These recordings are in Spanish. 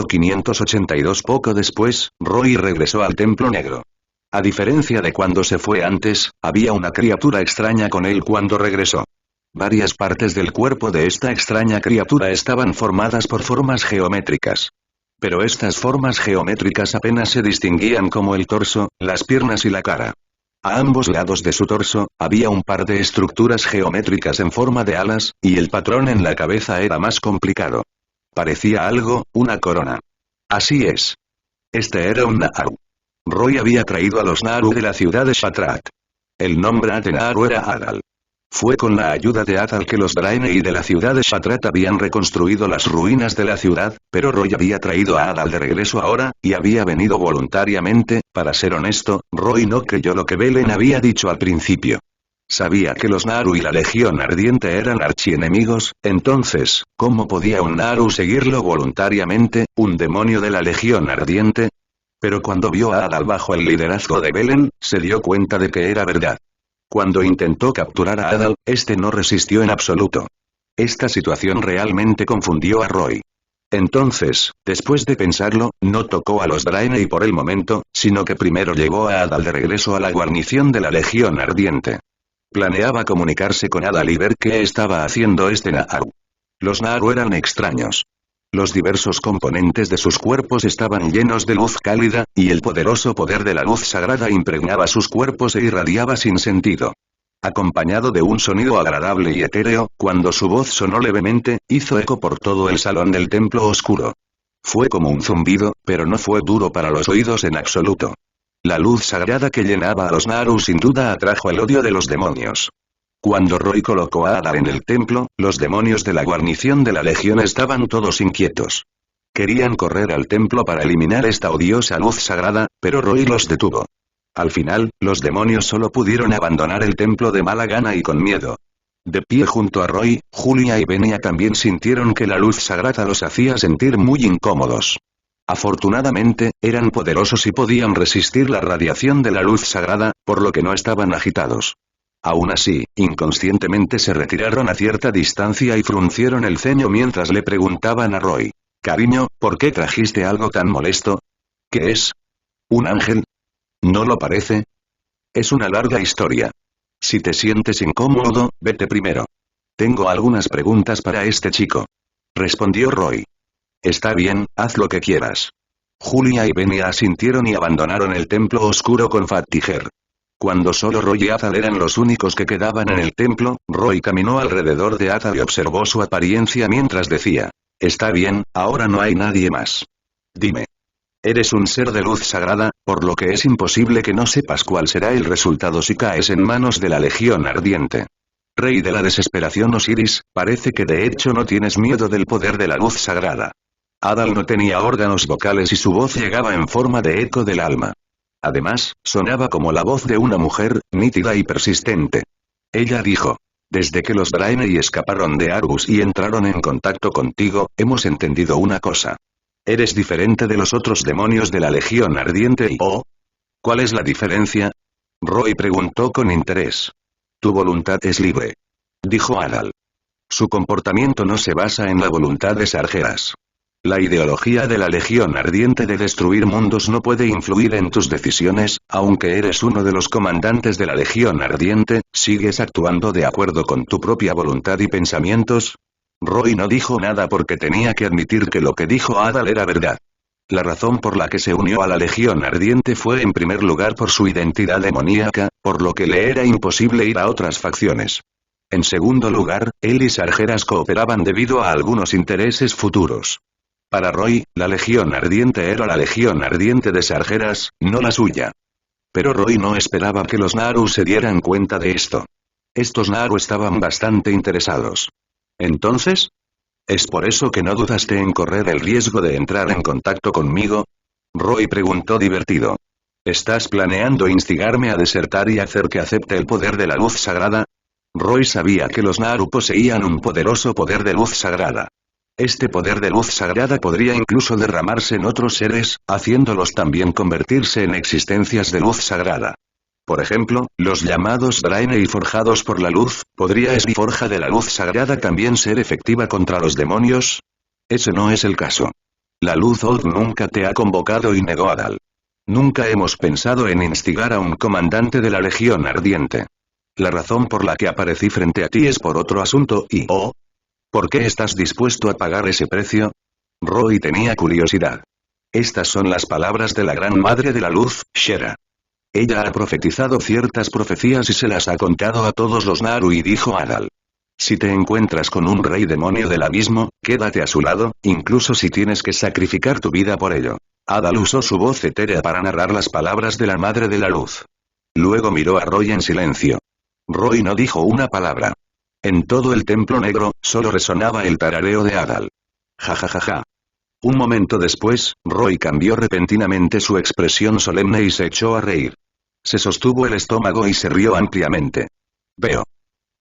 Capítulo 582. Poco después, Roy regresó al Templo Negro. A diferencia de cuando se fue antes, había una criatura extraña con él cuando regresó. Varias partes del cuerpo de esta extraña criatura estaban formadas por formas geométricas. Pero estas formas geométricas apenas se distinguían como el torso, las piernas y la cara. A ambos lados de su torso, había un par de estructuras geométricas en forma de alas, y el patrón en la cabeza era más complicado. Parecía algo, una corona. Así es. Este era un Naaru. Roy había traído a los Naaru de la ciudad de Shattrath. El nombre de Naaru era Adal. Fue con la ayuda de Adal que los Draenei de la ciudad de Shattrath habían reconstruido las ruinas de la ciudad, pero Roy había traído a Adal de regreso ahora, y había venido voluntariamente. Para ser honesto, Roy no creyó lo que Belen había dicho al principio. Sabía que los Naaru y la Legión Ardiente eran archienemigos, entonces, ¿cómo podía un Naaru seguirlo voluntariamente, un demonio de la Legión Ardiente? Pero cuando vio a Adal bajo el liderazgo de Belen, se dio cuenta de que era verdad. Cuando intentó capturar a Adal, este no resistió en absoluto. Esta situación realmente confundió a Roy. Entonces, después de pensarlo, no tocó a los Draenei por el momento, sino que primero llevó a Adal de regreso a la guarnición de la Legión Ardiente. Planeaba comunicarse con Adal y ver qué estaba haciendo este Naaru. Los Naaru eran extraños. Los diversos componentes de sus cuerpos estaban llenos de luz cálida, y el poderoso poder de la luz sagrada impregnaba sus cuerpos e irradiaba sin sentido. Acompañado de un sonido agradable y etéreo, cuando su voz sonó levemente, hizo eco por todo el salón del templo oscuro. Fue como un zumbido, pero no fue duro para los oídos en absoluto. La luz sagrada que llenaba a los Naaru sin duda atrajo el odio de los demonios. Cuando Roy colocó a Adal en el templo, los demonios de la guarnición de la legión estaban todos inquietos. Querían correr al templo para eliminar esta odiosa luz sagrada, pero Roy los detuvo. Al final, los demonios solo pudieron abandonar el templo de mala gana y con miedo. De pie junto a Roy, Julia y Venia también sintieron que la luz sagrada los hacía sentir muy incómodos. Afortunadamente, eran poderosos y podían resistir la radiación de la luz sagrada, por lo que no estaban agitados. Aún así, inconscientemente se retiraron a cierta distancia y fruncieron el ceño mientras le preguntaban a Roy: «Cariño, ¿por qué trajiste algo tan molesto? ¿Qué es? ¿Un ángel? ¿No lo parece? Es una larga historia. Si te sientes incómodo, vete primero. Tengo algunas preguntas para este chico», respondió Roy. «Está bien, haz lo que quieras». Julia y Venia asintieron y abandonaron el templo oscuro con Fattiger. Cuando solo Roy y Adal eran los únicos que quedaban en el templo, Roy caminó alrededor de Adal y observó su apariencia mientras decía: «Está bien, ahora no hay nadie más. Dime. Eres un ser de luz sagrada, por lo que es imposible que no sepas cuál será el resultado si caes en manos de la Legión Ardiente. Rey de la desesperación Osiris, parece que de hecho no tienes miedo del poder de la luz sagrada». Adal no tenía órganos vocales y su voz llegaba en forma de eco del alma. Además, sonaba como la voz de una mujer, nítida y persistente. Ella dijo: «Desde que los Draenei escaparon de Argus y entraron en contacto contigo, hemos entendido una cosa. Eres diferente de los otros demonios de la Legión Ardiente y ¿oh? ¿Cuál es la diferencia?». Roy preguntó con interés. «Tu voluntad es libre», dijo Adal. «Su comportamiento no se basa en la voluntad de Sargeras. La ideología de la Legión Ardiente de destruir mundos no puede influir en tus decisiones, aunque eres uno de los comandantes de la Legión Ardiente, ¿sigues actuando de acuerdo con tu propia voluntad y pensamientos?». Roy no dijo nada porque tenía que admitir que lo que dijo Adal era verdad. La razón por la que se unió a la Legión Ardiente fue en primer lugar por su identidad demoníaca, por lo que le era imposible ir a otras facciones. En segundo lugar, él y Sargeras cooperaban debido a algunos intereses futuros. Para Roy, la Legión Ardiente era la Legión Ardiente de Sargeras, no la suya. Pero Roy no esperaba que los Naaru se dieran cuenta de esto. Estos Naaru estaban bastante interesados. «¿Entonces? ¿Es por eso que no dudaste en correr el riesgo de entrar en contacto conmigo?», Roy preguntó divertido. «¿Estás planeando instigarme a desertar y hacer que acepte el poder de la luz sagrada?». Roy sabía que los Naaru poseían un poderoso poder de luz sagrada. Este poder de luz sagrada podría incluso derramarse en otros seres, haciéndolos también convertirse en existencias de luz sagrada. Por ejemplo, los llamados Draenei forjados por la luz, ¿podría esta forja de la luz sagrada también ser efectiva contra los demonios? Ese no es el caso. La Luz Old nunca te ha convocado y negó Adal. Nunca hemos pensado en instigar a un comandante de la Legión Ardiente. La razón por la que aparecí frente a ti es por otro asunto y ¿oh? ¿Por qué estás dispuesto a pagar ese precio? Roy tenía curiosidad. Estas son las palabras de la Gran Madre de la Luz, Shera. Ella ha profetizado ciertas profecías y se las ha contado a todos los Naaru y dijo a Adal. Si te encuentras con un rey demonio del abismo, quédate a su lado, incluso si tienes que sacrificar tu vida por ello. Adal usó su voz etérea para narrar las palabras de la Madre de la Luz. Luego miró a Roy en silencio. Roy no dijo una palabra. En todo el templo negro, solo resonaba el tarareo de Adal. Ja ja ja ja. Un momento después, Roy cambió repentinamente su expresión solemne y se echó a reír. Se sostuvo el estómago y se rió ampliamente. Veo.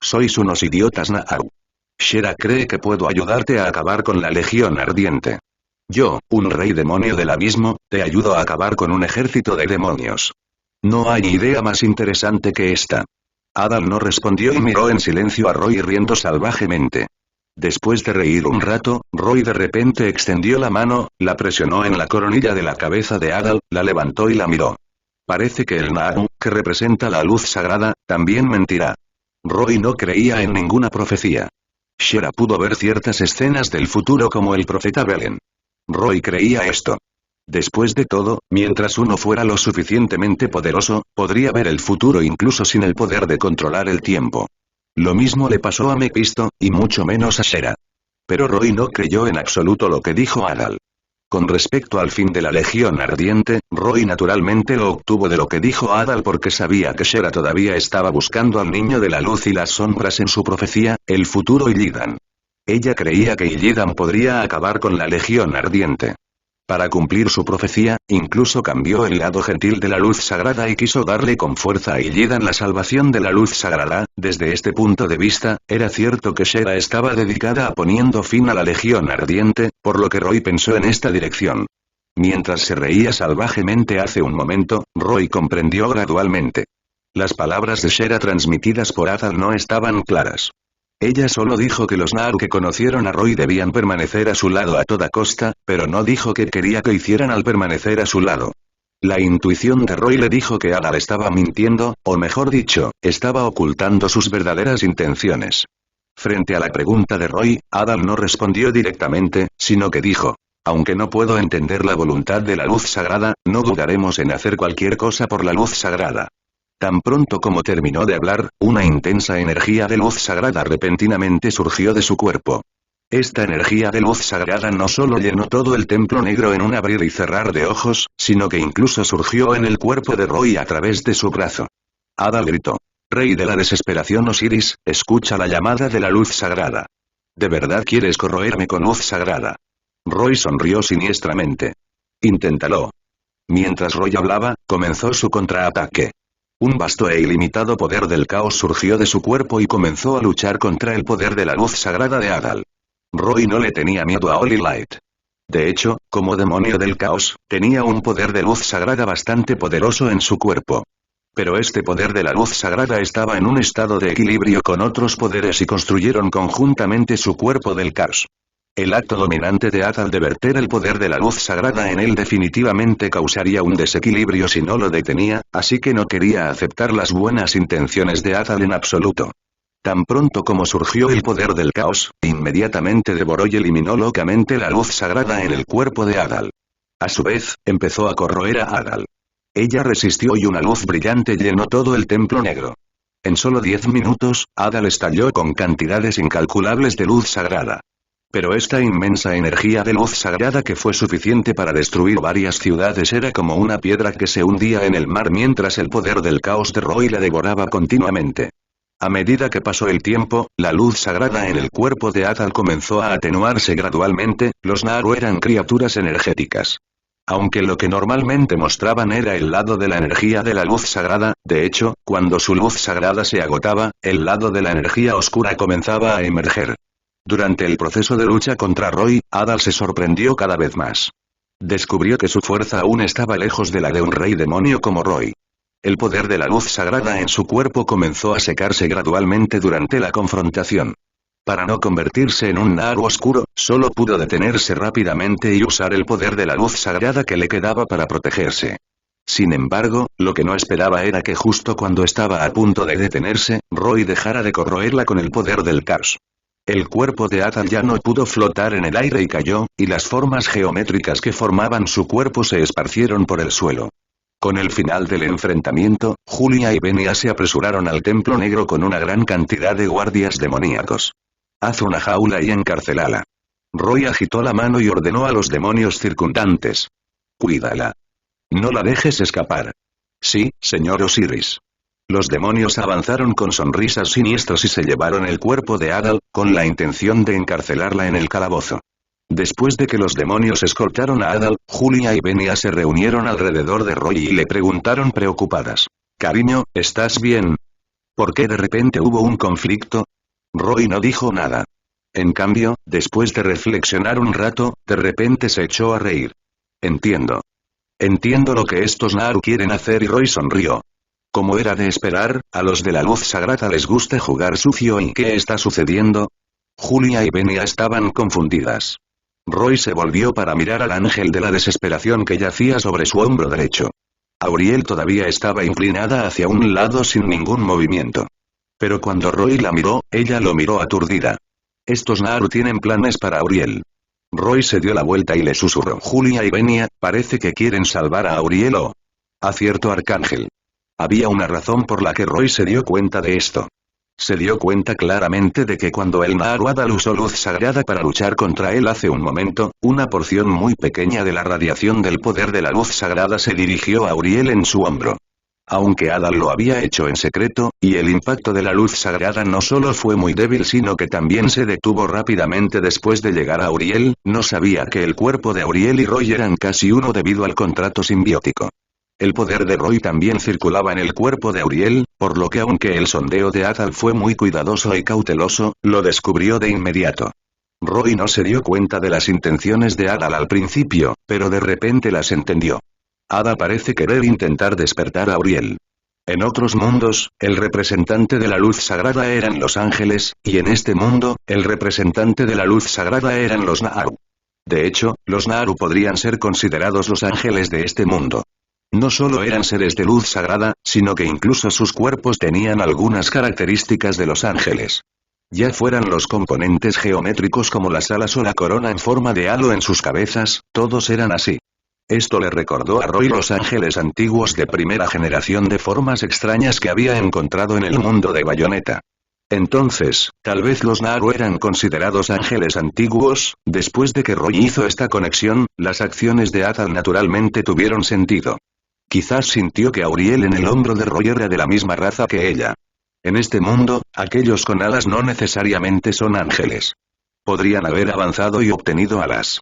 Sois unos idiotas Naaru. Shera cree que puedo ayudarte a acabar con la Legión Ardiente. Yo, un rey demonio del abismo, te ayudo a acabar con un ejército de demonios. No hay idea más interesante que esta. Adal no respondió y miró en silencio a Roy riendo salvajemente. Después de reír un rato, Roy de repente extendió la mano, la presionó en la coronilla de la cabeza de Adal, la levantó y la miró. Parece que el Naaru, que representa la luz sagrada, también mentirá. Roy no creía en ninguna profecía. Shera pudo ver ciertas escenas del futuro como el profeta Belen. Roy creía esto. Después de todo, mientras uno fuera lo suficientemente poderoso, podría ver el futuro incluso sin el poder de controlar el tiempo. Lo mismo le pasó a Mephisto, y mucho menos a Shera. Pero Roy no creyó en absoluto lo que dijo Adal. Con respecto al fin de la Legión Ardiente, Roy naturalmente lo obtuvo de lo que dijo Adal porque sabía que Shera todavía estaba buscando al niño de la luz y las sombras en su profecía, el futuro Illidan. Ella creía que Illidan podría acabar con la Legión Ardiente. Para cumplir su profecía, incluso cambió el lado gentil de la luz sagrada y quiso darle con fuerza a Illidan la salvación de la luz sagrada. Desde este punto de vista, era cierto que Shera estaba dedicada a poniendo fin a la Legión Ardiente, por lo que Roy pensó en esta dirección. Mientras se reía salvajemente hace un momento, Roy comprendió gradualmente. Las palabras de Shera transmitidas por Adal no estaban claras. Ella solo dijo que los Naaru que conocieron a Roy debían permanecer a su lado a toda costa, pero no dijo qué quería que hicieran al permanecer a su lado. La intuición de Roy le dijo que Adal estaba mintiendo, o mejor dicho, estaba ocultando sus verdaderas intenciones. Frente a la pregunta de Roy, Adal no respondió directamente, sino que dijo, aunque no puedo entender la voluntad de la luz sagrada, no dudaremos en hacer cualquier cosa por la luz sagrada. Tan pronto como terminó de hablar, una intensa energía de luz sagrada repentinamente surgió de su cuerpo. Esta energía de luz sagrada no solo llenó todo el templo negro en un abrir y cerrar de ojos, sino que incluso surgió en el cuerpo de Roy a través de su brazo. Adal gritó. Rey de la desesperación Osiris, escucha la llamada de la luz sagrada. ¿De verdad quieres corroerme con luz sagrada? Roy sonrió siniestramente. Inténtalo. Mientras Roy hablaba, comenzó su contraataque. Un vasto e ilimitado poder del caos surgió de su cuerpo y comenzó a luchar contra el poder de la luz sagrada de Adal. Roy no le tenía miedo a Holy Light. De hecho, como demonio del caos, tenía un poder de luz sagrada bastante poderoso en su cuerpo. Pero este poder de la luz sagrada estaba en un estado de equilibrio con otros poderes y construyeron conjuntamente su cuerpo del caos. El acto dominante de Adal de verter el poder de la luz sagrada en él definitivamente causaría un desequilibrio si no lo detenía, así que no quería aceptar las buenas intenciones de Adal en absoluto. Tan pronto como surgió el poder del caos, inmediatamente devoró y eliminó locamente la luz sagrada en el cuerpo de Adal. A su vez, empezó a corroer a Adal. Ella resistió y una luz brillante llenó todo el templo negro. En solo 10 minutos, Adal estalló con cantidades incalculables de luz sagrada. Pero esta inmensa energía de luz sagrada que fue suficiente para destruir varias ciudades era como una piedra que se hundía en el mar mientras el poder del caos de Roy la devoraba continuamente. A medida que pasó el tiempo, la luz sagrada en el cuerpo de Adal comenzó a atenuarse gradualmente. Los Naaru eran criaturas energéticas. Aunque lo que normalmente mostraban era el lado de la energía de la luz sagrada, de hecho, cuando su luz sagrada se agotaba, el lado de la energía oscura comenzaba a emerger. Durante el proceso de lucha contra Roy, Adal se sorprendió cada vez más. Descubrió que su fuerza aún estaba lejos de la de un rey demonio como Roy. El poder de la luz sagrada en su cuerpo comenzó a secarse gradualmente durante la confrontación. Para no convertirse en un Naaru oscuro, solo pudo detenerse rápidamente y usar el poder de la luz sagrada que le quedaba para protegerse. Sin embargo, lo que no esperaba era que justo cuando estaba a punto de detenerse, Roy dejara de corroerla con el poder del caos. El cuerpo de Atal ya no pudo flotar en el aire y cayó, y las formas geométricas que formaban su cuerpo se esparcieron por el suelo. Con el final del enfrentamiento, Julia y Benia se apresuraron al Templo Negro con una gran cantidad de guardias demoníacos. Haz una jaula y encarcelala. Roy agitó la mano y ordenó a los demonios circundantes. Cuídala. No la dejes escapar. Sí, señor Osiris. Los demonios avanzaron con sonrisas siniestras y se llevaron el cuerpo de Adal, con la intención de encarcelarla en el calabozo. Después de que los demonios escoltaron a Adal, Julia y Benia se reunieron alrededor de Roy y le preguntaron preocupadas. Cariño, ¿estás bien? ¿Por qué de repente hubo un conflicto? Roy no dijo nada. En cambio, después de reflexionar un rato, de repente se echó a reír. Entiendo. Entiendo lo que estos Naaru quieren hacer y Roy sonrió. Como era de esperar, a los de la luz sagrada les gusta jugar sucio y ¿qué está sucediendo? Julia y Benia estaban confundidas. Roy se volvió para mirar al ángel de la desesperación que yacía sobre su hombro derecho. Auriel todavía estaba inclinada hacia un lado sin ningún movimiento. Pero cuando Roy la miró, ella lo miró aturdida. Estos Naaru tienen planes para Auriel. Roy se dio la vuelta y le susurró. Julia y Benia, parece que quieren salvar a Auriel o... Acierto Arcángel. Había una razón por la que Roy se dio cuenta de esto. Se dio cuenta claramente de que cuando el Naaru Adal usó luz sagrada para luchar contra él hace un momento, una porción muy pequeña de la radiación del poder de la luz sagrada se dirigió a Auriel en su hombro. Aunque Adal lo había hecho en secreto, y el impacto de la luz sagrada no solo fue muy débil sino que también se detuvo rápidamente después de llegar a Auriel, no sabía que el cuerpo de Auriel y Roy eran casi uno debido al contrato simbiótico. El poder de Roy también circulaba en el cuerpo de Auriel, por lo que aunque el sondeo de Adal fue muy cuidadoso y cauteloso, lo descubrió de inmediato. Roy no se dio cuenta de las intenciones de Adal al principio, pero de repente las entendió. Ada parece querer intentar despertar a Auriel. En otros mundos, el representante de la luz sagrada eran los ángeles, y en este mundo, el representante de la luz sagrada eran los Naaru. De hecho, los Naaru podrían ser considerados los ángeles de este mundo. No solo eran seres de luz sagrada, sino que incluso sus cuerpos tenían algunas características de los ángeles. Ya fueran los componentes geométricos como las alas o la corona en forma de halo en sus cabezas, todos eran así. Esto le recordó a Roy los ángeles antiguos de primera generación de formas extrañas que había encontrado en el mundo de Bayonetta. Entonces, tal vez los Naaru eran considerados ángeles antiguos. Después de que Roy hizo esta conexión, las acciones de Adal naturalmente tuvieron sentido. Quizás sintió que Auriel en el hombro de Roy era de la misma raza que ella. En este mundo, aquellos con alas no necesariamente son ángeles. Podrían haber avanzado y obtenido alas.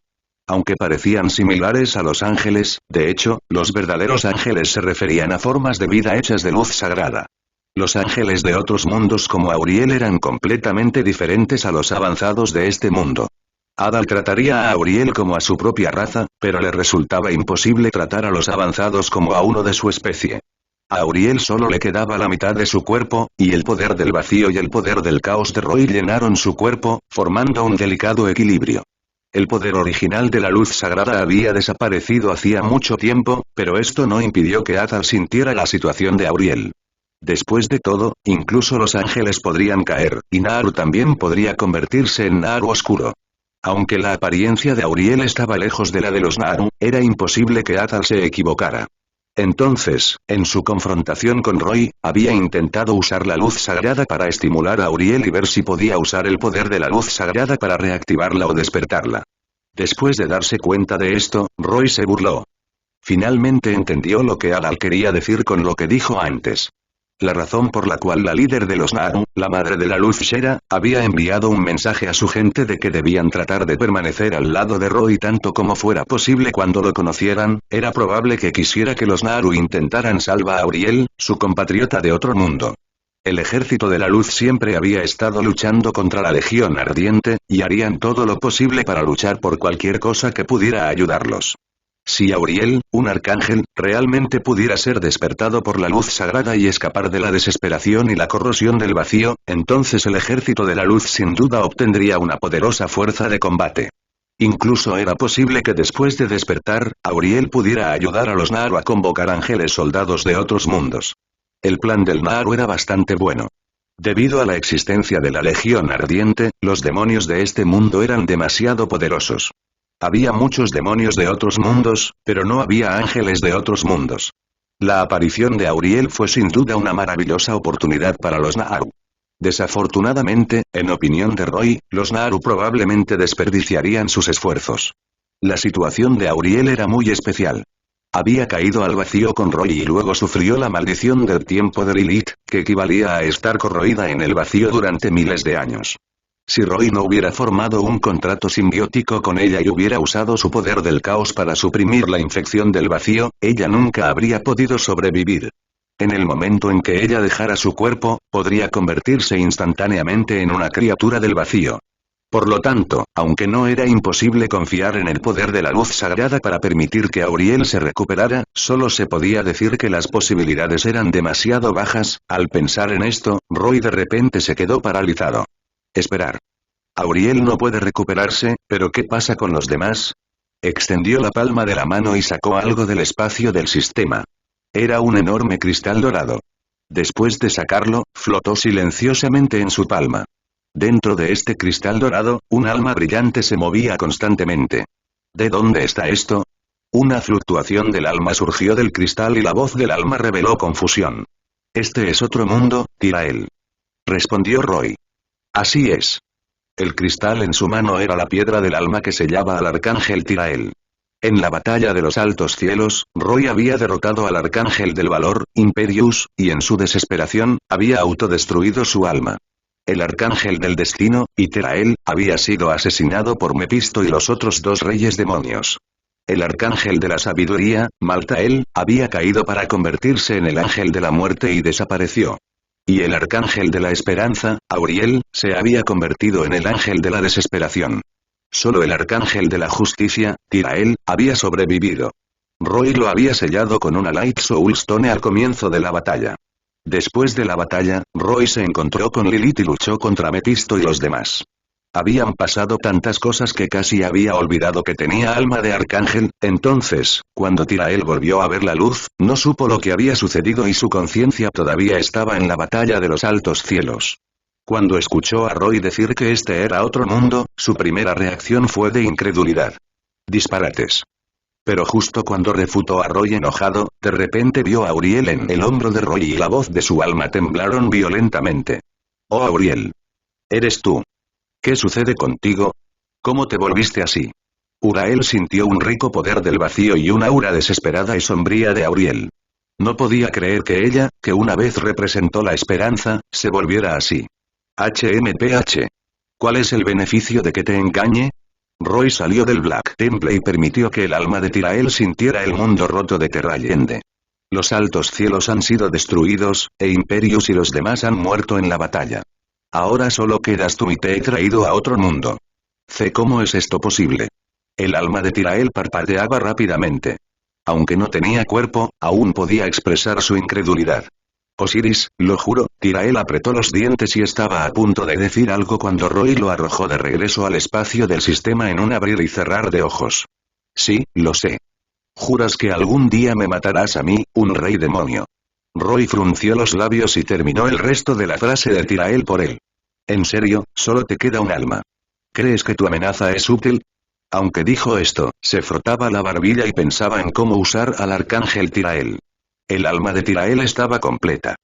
Aunque parecían similares a los ángeles, de hecho, los verdaderos ángeles se referían a formas de vida hechas de luz sagrada. Los ángeles de otros mundos como Auriel eran completamente diferentes a los avanzados de este mundo. Adal trataría a Auriel como a su propia raza, pero le resultaba imposible tratar a los avanzados como a uno de su especie. A Auriel solo le quedaba la mitad de su cuerpo, y el poder del vacío y el poder del caos de Roy llenaron su cuerpo, formando un delicado equilibrio. El poder original de la luz sagrada había desaparecido hacía mucho tiempo, pero esto no impidió que Adal sintiera la situación de Auriel. Después de todo, incluso los ángeles podrían caer, y Naaru también podría convertirse en Naaru oscuro. Aunque la apariencia de Auriel estaba lejos de la de los Naaru, era imposible que Adal se equivocara. Entonces, en su confrontación con Roy, había intentado usar la luz sagrada para estimular a Auriel y ver si podía usar el poder de la luz sagrada para reactivarla o despertarla. Después de darse cuenta de esto, Roy se burló. Finalmente entendió lo que Adal quería decir con lo que dijo antes. La razón por la cual la líder de los Naaru, la madre de la luz Shera, había enviado un mensaje a su gente de que debían tratar de permanecer al lado de Roy tanto como fuera posible cuando lo conocieran, era probable que quisiera que los Naaru intentaran salvar a Auriel, su compatriota de otro mundo. El ejército de la luz siempre había estado luchando contra la Legión Ardiente, y harían todo lo posible para luchar por cualquier cosa que pudiera ayudarlos. Si Auriel, un arcángel, realmente pudiera ser despertado por la luz sagrada y escapar de la desesperación y la corrosión del vacío, entonces el ejército de la luz sin duda obtendría una poderosa fuerza de combate. Incluso era posible que después de despertar, Auriel pudiera ayudar a los Naaru a convocar ángeles soldados de otros mundos. El plan del Naaru era bastante bueno. Debido a la existencia de la Legión Ardiente, los demonios de este mundo eran demasiado poderosos. Había muchos demonios de otros mundos, pero no había ángeles de otros mundos. La aparición de Auriel fue sin duda una maravillosa oportunidad para los Naaru. Desafortunadamente, en opinión de Roy, los Naaru probablemente desperdiciarían sus esfuerzos. La situación de Auriel era muy especial. Había caído al vacío con Roy y luego sufrió la maldición del tiempo de Lilith, que equivalía a estar corroída en el vacío durante miles de años. Si Roy no hubiera formado un contrato simbiótico con ella y hubiera usado su poder del caos para suprimir la infección del vacío, ella nunca habría podido sobrevivir. En el momento en que ella dejara su cuerpo, podría convertirse instantáneamente en una criatura del vacío. Por lo tanto, aunque no era imposible confiar en el poder de la luz sagrada para permitir que Auriel se recuperara, solo se podía decir que las posibilidades eran demasiado bajas. Al pensar en esto, Roy de repente se quedó paralizado. Esperar. Auriel no puede recuperarse, pero ¿qué pasa con los demás? Extendió la palma de la mano y sacó algo del espacio del sistema. Era un enorme cristal dorado. Después de sacarlo, flotó silenciosamente en su palma. Dentro de este cristal dorado, un alma brillante se movía constantemente. ¿De dónde está esto? Una fluctuación del alma surgió del cristal y la voz del alma reveló confusión. Este es otro mundo, Tirael. Respondió Roy. Así es. El cristal en su mano era la piedra del alma que sellaba al arcángel Tirael. En la batalla de los altos cielos, Roy había derrotado al arcángel del valor, Imperius, y en su desesperación, había autodestruido su alma. El arcángel del destino, Tirael, había sido asesinado por Mepisto y los otros dos reyes demonios. El arcángel de la sabiduría, Maltael, había caído para convertirse en el ángel de la muerte y desapareció. Y el arcángel de la esperanza, Auriel, se había convertido en el ángel de la desesperación. Solo el arcángel de la justicia, Tirael, había sobrevivido. Roy lo había sellado con una Light Soul Stone al comienzo de la batalla. Después de la batalla, Roy se encontró con Lilith y luchó contra Mepisto y los demás. Habían pasado tantas cosas que casi había olvidado que tenía alma de arcángel. Entonces, cuando Tirael volvió a ver la luz, no supo lo que había sucedido y su conciencia todavía estaba en la batalla de los altos cielos. Cuando escuchó a Roy decir que este era otro mundo, su primera reacción fue de incredulidad. Disparates. Pero justo cuando refutó a Roy enojado, de repente vio a Auriel en el hombro de Roy y la voz de su alma temblaron violentamente. Oh Auriel. ¿Eres tú? ¿Qué sucede contigo? ¿Cómo te volviste así? Urael sintió un rico poder del vacío y una aura desesperada y sombría de Auriel. No podía creer que ella, que una vez representó la esperanza, se volviera así. HMPH. ¿Cuál es el beneficio de que te engañe? Roy salió del Black Temple y permitió que el alma de Tirael sintiera el mundo roto de Terrayende. Los altos cielos han sido destruidos, e Imperius y los demás han muerto en la batalla. Ahora solo quedas tú y te he traído a otro mundo. ¿Cómo es esto posible? El alma de Tirael parpadeaba rápidamente. Aunque no tenía cuerpo, aún podía expresar su incredulidad. Osiris, lo juro, Tirael apretó los dientes y estaba a punto de decir algo cuando Roy lo arrojó de regreso al espacio del sistema en un abrir y cerrar de ojos. Sí, lo sé. ¿Juras que algún día me matarás a mí, un rey demonio? Roy frunció los labios y terminó el resto de la frase de Tirael por él. En serio, solo te queda un alma. ¿Crees que tu amenaza es útil? Aunque dijo esto, se frotaba la barbilla y pensaba en cómo usar al arcángel Tirael. El alma de Tirael estaba completa.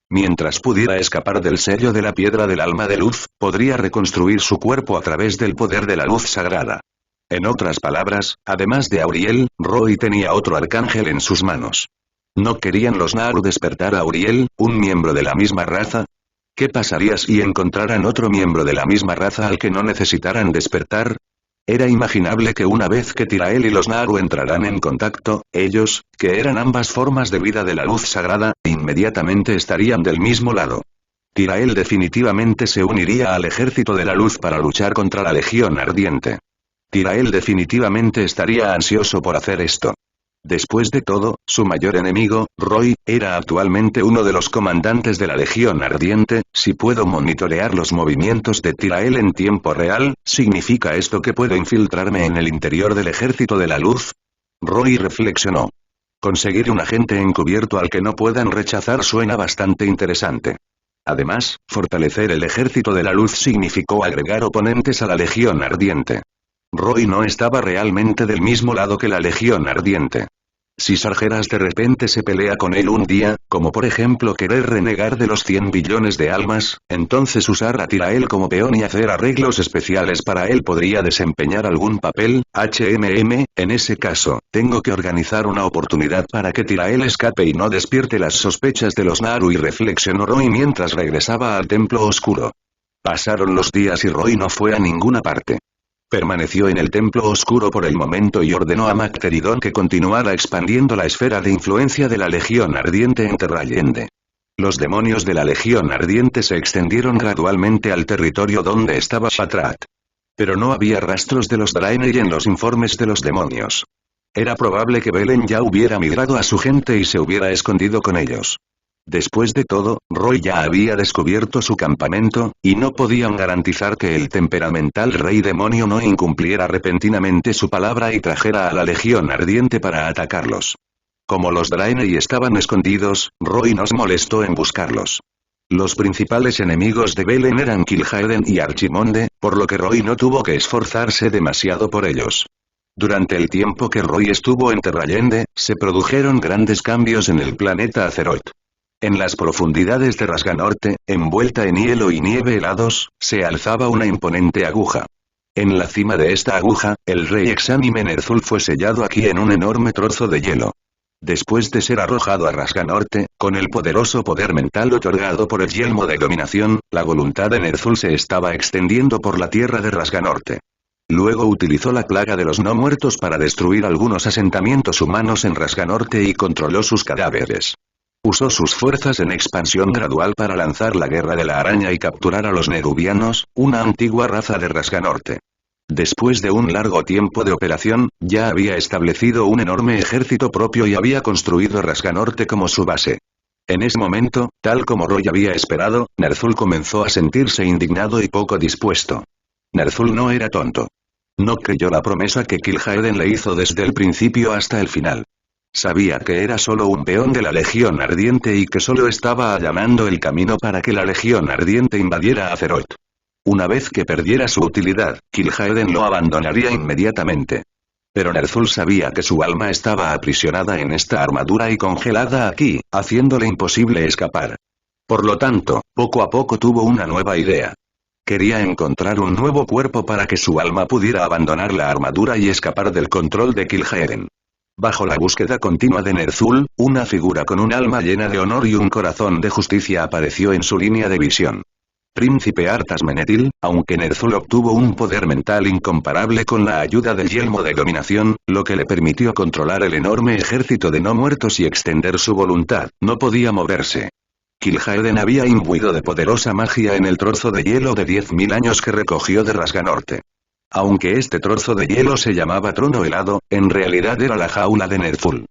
Mientras pudiera escapar del sello de la piedra del alma de luz, podría reconstruir su cuerpo a través del poder de la luz sagrada. En otras palabras, además de Auriel, Roy tenía otro arcángel en sus manos. ¿No querían los Naaru despertar a Auriel, un miembro de la misma raza? ¿Qué pasaría si encontraran otro miembro de la misma raza al que no necesitaran despertar? Era imaginable que una vez que Tirael y los Naaru entraran en contacto, ellos, que eran ambas formas de vida de la luz sagrada, inmediatamente estarían del mismo lado. Tirael definitivamente se uniría al ejército de la luz para luchar contra la Legión Ardiente. Tirael definitivamente estaría ansioso por hacer esto. Después de todo, su mayor enemigo, Roy, era actualmente uno de los comandantes de la Legión Ardiente. Si puedo monitorear los movimientos de Tyrael en tiempo real, ¿significa esto que puedo infiltrarme en el interior del Ejército de la Luz? Roy reflexionó. Conseguir un agente encubierto al que no puedan rechazar suena bastante interesante. Además, fortalecer el Ejército de la Luz significó agregar oponentes a la Legión Ardiente. Roy no estaba realmente del mismo lado que la Legión Ardiente. Si Sargeras de repente se pelea con él un día, como por ejemplo querer renegar de los 100 billones de almas, entonces usar a Tyrael como peón y hacer arreglos especiales para él podría desempeñar algún papel. En ese caso, tengo que organizar una oportunidad para que Tyrael escape y no despierte las sospechas de los Naaru, y reflexionó Roy mientras regresaba al templo oscuro. Pasaron los días y Roy no fue a ninguna parte. Permaneció en el templo oscuro por el momento y ordenó a Macteridon que continuara expandiendo la esfera de influencia de la Legión Ardiente en Terrayende. Los demonios de la Legión Ardiente se extendieron gradualmente al territorio donde estaba Shatrat. Pero no había rastros de los Draenei en los informes de los demonios. Era probable que Belen ya hubiera migrado a su gente y se hubiera escondido con ellos. Después de todo, Roy ya había descubierto su campamento, y no podían garantizar que el temperamental rey demonio no incumpliera repentinamente su palabra y trajera a la Legión Ardiente para atacarlos. Como los Draenei estaban escondidos, Roy no se molestó en buscarlos. Los principales enemigos de Belen eran Kil'jaeden y Archimonde, por lo que Roy no tuvo que esforzarse demasiado por ellos. Durante el tiempo que Roy estuvo en Terrayende, se produjeron grandes cambios en el planeta Azeroth. En las profundidades de Rasganorte, envuelta en hielo y nieve helados, se alzaba una imponente aguja. En la cima de esta aguja, el rey exánime Ner'zhul fue sellado aquí en un enorme trozo de hielo. Después de ser arrojado a Rasganorte, con el poderoso poder mental otorgado por el yelmo de dominación, la voluntad de Ner'zhul se estaba extendiendo por la tierra de Rasganorte. Luego utilizó la plaga de los no muertos para destruir algunos asentamientos humanos en Rasganorte y controló sus cadáveres. Usó sus fuerzas en expansión gradual para lanzar la guerra de la araña y capturar a los Nerubianos, una antigua raza de Rasganorte. Después de un largo tiempo de operación, ya había establecido un enorme ejército propio y había construido Rasganorte como su base. En ese momento, tal como Roy había esperado, Ner'zhul comenzó a sentirse indignado y poco dispuesto. Ner'zhul no era tonto. No creyó la promesa que Kil'jaeden le hizo desde el principio hasta el final. Sabía que era solo un peón de la Legión Ardiente y que solo estaba allanando el camino para que la Legión Ardiente invadiera Azeroth. Una vez que perdiera su utilidad, Kil'jaeden lo abandonaría inmediatamente. Pero Ner'zhul sabía que su alma estaba aprisionada en esta armadura y congelada aquí, haciéndole imposible escapar. Por lo tanto, poco a poco tuvo una nueva idea. Quería encontrar un nuevo cuerpo para que su alma pudiera abandonar la armadura y escapar del control de Kil'jaeden. Bajo la búsqueda continua de Ner'zhul, una figura con un alma llena de honor y un corazón de justicia apareció en su línea de visión. Príncipe Arthas Menethil, aunque Ner'zhul obtuvo un poder mental incomparable con la ayuda del yelmo de dominación, lo que le permitió controlar el enorme ejército de no muertos y extender su voluntad, no podía moverse. Kil'jaeden había imbuido de poderosa magia en el trozo de hielo de 10.000 años que recogió de Rasganorte. Aunque este trozo de hielo se llamaba trono helado, en realidad era la jaula de Ner'zhul.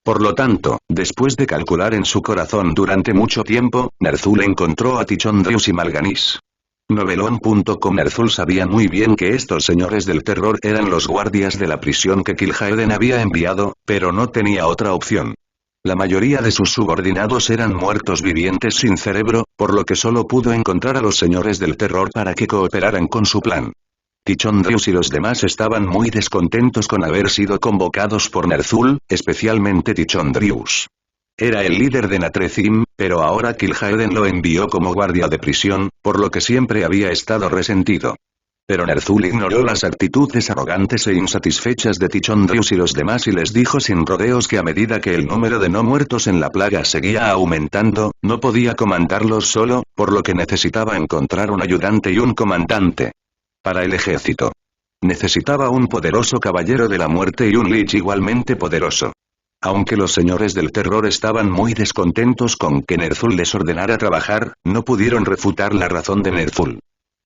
Por lo tanto, después de calcular en su corazón durante mucho tiempo, Ner'zhul encontró a Tichondrius y Mal'Ganis. Novelon.com. Ner'zhul sabía muy bien que estos señores del terror eran los guardias de la prisión que Kil'jaeden había enviado, pero no tenía otra opción. La mayoría de sus subordinados eran muertos vivientes sin cerebro, por lo que solo pudo encontrar a los señores del terror para que cooperaran con su plan. Tichondrius y los demás estaban muy descontentos con haber sido convocados por Ner'zhul, especialmente Tichondrius. Era el líder de Natrezim, pero ahora Kil'jaeden lo envió como guardia de prisión, por lo que siempre había estado resentido. Pero Ner'zhul ignoró las actitudes arrogantes e insatisfechas de Tichondrius y los demás y les dijo sin rodeos que a medida que el número de no muertos en la plaga seguía aumentando, no podía comandarlos solo, por lo que necesitaba encontrar un ayudante y un comandante. Para el ejército. Necesitaba un poderoso caballero de la muerte y un lich igualmente poderoso. Aunque los señores del terror estaban muy descontentos con que Ner'zhul les ordenara trabajar, no pudieron refutar la razón de Ner'zhul.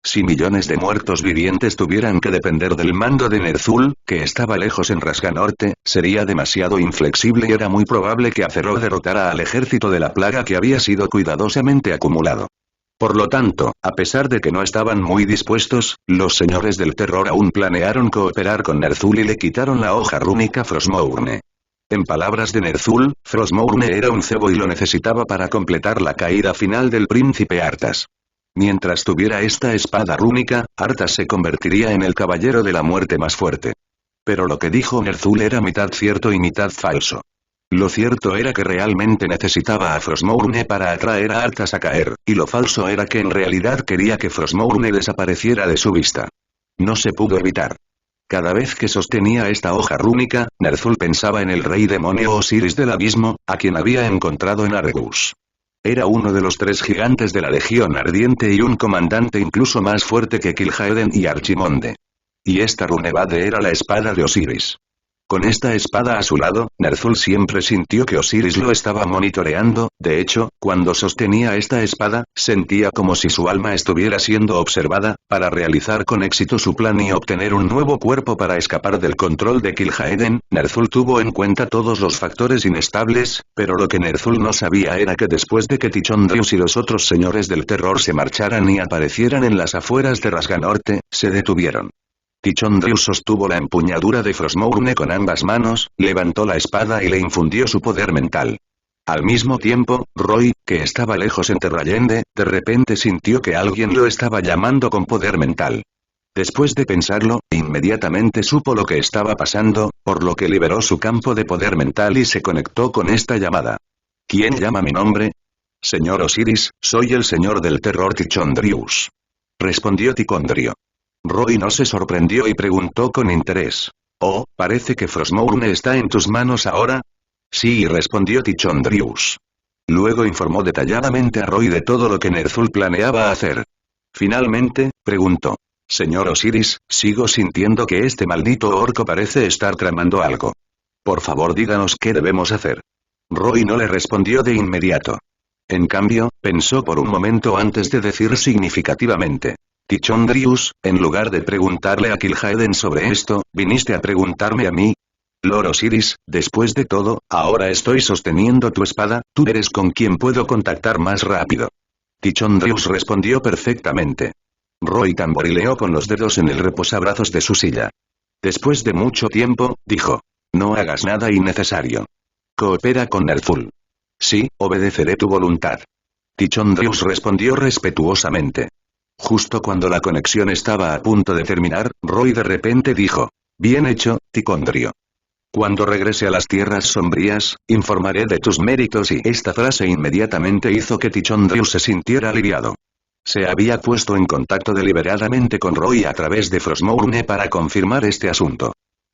Si millones de muertos vivientes tuvieran que depender del mando de Ner'zhul, que estaba lejos en Rasganorte, sería demasiado inflexible y era muy probable que Azeroth derrotara al ejército de la plaga que había sido cuidadosamente acumulado. Por lo tanto, a pesar de que no estaban muy dispuestos, los señores del terror aún planearon cooperar con Ner'zhul y le quitaron la hoja rúnica Frostmourne. En palabras de Ner'zhul, Frostmourne era un cebo y lo necesitaba para completar la caída final del príncipe Arthas. Mientras tuviera esta espada rúnica, Arthas se convertiría en el caballero de la muerte más fuerte. Pero lo que dijo Ner'zhul era mitad cierto y mitad falso. Lo cierto era que realmente necesitaba a Frostmourne para atraer a Arthas a caer, y lo falso era que en realidad quería que Frostmourne desapareciera de su vista. No se pudo evitar. Cada vez que sostenía esta hoja rúnica, Ner'zhul pensaba en el rey demonio Osiris del abismo, a quien había encontrado en Argus. Era uno de los 3 gigantes de la Legión Ardiente y un comandante incluso más fuerte que Kil'jaeden y Archimonde. Y esta runebade era la espada de Osiris. Con esta espada a su lado, Ner'zhul siempre sintió que Osiris lo estaba monitoreando. De hecho, cuando sostenía esta espada, sentía como si su alma estuviera siendo observada, para realizar con éxito su plan y obtener un nuevo cuerpo para escapar del control de Kil'jaeden. Ner'zhul tuvo en cuenta todos los factores inestables, pero lo que Ner'zhul no sabía era que después de que Tichondrius y los otros señores del terror se marcharan y aparecieran en las afueras de Rasganorte, se detuvieron. Tichondrius sostuvo la empuñadura de Frostmourne con ambas manos, levantó la espada y le infundió su poder mental. Al mismo tiempo, Roy, que estaba lejos en Terrallende, de repente sintió que alguien lo estaba llamando con poder mental. Después de pensarlo, inmediatamente supo lo que estaba pasando, por lo que liberó su campo de poder mental y se conectó con esta llamada. ¿Quién llama mi nombre? Señor Osiris, soy el señor del terror Tichondrius. Respondió Ticondrio. Roy no se sorprendió y preguntó con interés. Oh, parece que Frostmourne está en tus manos ahora. Sí, respondió Tichondrius. Luego informó detalladamente a Roy de todo lo que Ner'zhul planeaba hacer. Finalmente, preguntó. Señor Osiris, sigo sintiendo que este maldito orco parece estar tramando algo. Por favor díganos qué debemos hacer. Roy no le respondió de inmediato. En cambio, pensó por un momento antes de decir significativamente. Tichondrius, en lugar de preguntarle a Kil'jaeden sobre esto, ¿viniste a preguntarme a mí? Lord Osiris, después de todo, ahora estoy sosteniendo tu espada, tú eres con quien puedo contactar más rápido. Tichondrius respondió perfectamente. Roy tamborileó con los dedos en el reposabrazos de su silla. Después de mucho tiempo, dijo. No hagas nada innecesario. Coopera con Ner'zhul. Sí, obedeceré tu voluntad. Tichondrius respondió respetuosamente. Justo cuando la conexión estaba a punto de terminar, Roy de repente dijo. Bien hecho, Ticondrio. Cuando regrese a las tierras sombrías, informaré de tus méritos y esta frase inmediatamente hizo que Tichondrius se sintiera aliviado. Se había puesto en contacto deliberadamente con Roy a través de Frostmourne para confirmar este asunto.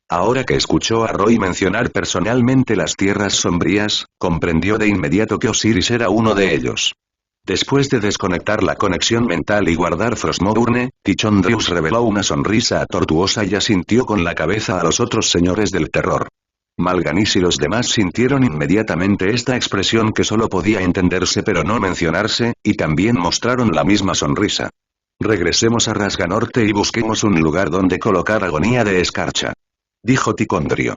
Ahora que escuchó a Roy mencionar personalmente las tierras sombrías, comprendió de inmediato que Osiris era uno de ellos. Después de desconectar la conexión mental y guardar Frostmourne, Tichondrius reveló una sonrisa tortuosa y asintió con la cabeza a los otros señores del terror. Mal'Ganis y los demás sintieron inmediatamente esta expresión que solo podía entenderse pero no mencionarse, y también mostraron la misma sonrisa. Regresemos a Rasganorte y busquemos un lugar donde colocar agonía de escarcha. Dijo Ticondrio.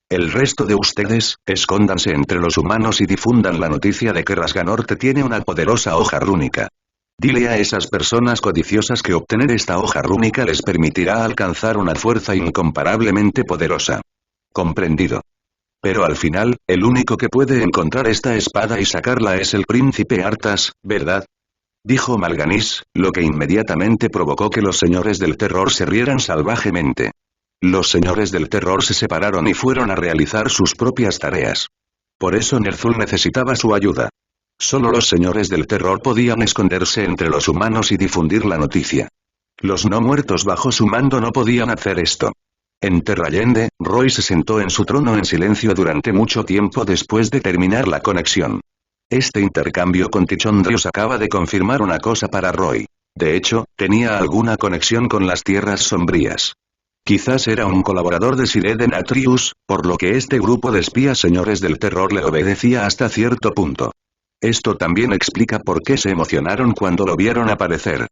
El resto de ustedes, escóndanse entre los humanos y difundan la noticia de que Rasganorte tiene una poderosa hoja rúnica. Dile a esas personas codiciosas que obtener esta hoja rúnica les permitirá alcanzar una fuerza incomparablemente poderosa. Comprendido. Pero al final, el único que puede encontrar esta espada y sacarla es el príncipe Arthas, ¿verdad? Dijo Mal'Ganis, lo que inmediatamente provocó que los señores del terror se rieran salvajemente. Los señores del terror se separaron y fueron a realizar sus propias tareas. Por eso Ner'zhul necesitaba su ayuda. Solo los señores del terror podían esconderse entre los humanos y difundir la noticia. Los no muertos bajo su mando no podían hacer esto. En Terrallende, Roy se sentó en su trono en silencio durante mucho tiempo después de terminar la conexión. Este intercambio con Tichondrius acaba de confirmar una cosa para Roy. De hecho, tenía alguna conexión con las tierras sombrías. Quizás era un colaborador de Sir Eden Atrius, por lo que este grupo de espías señores del terror le obedecía hasta cierto punto. Esto también explica por qué se emocionaron cuando lo vieron aparecer.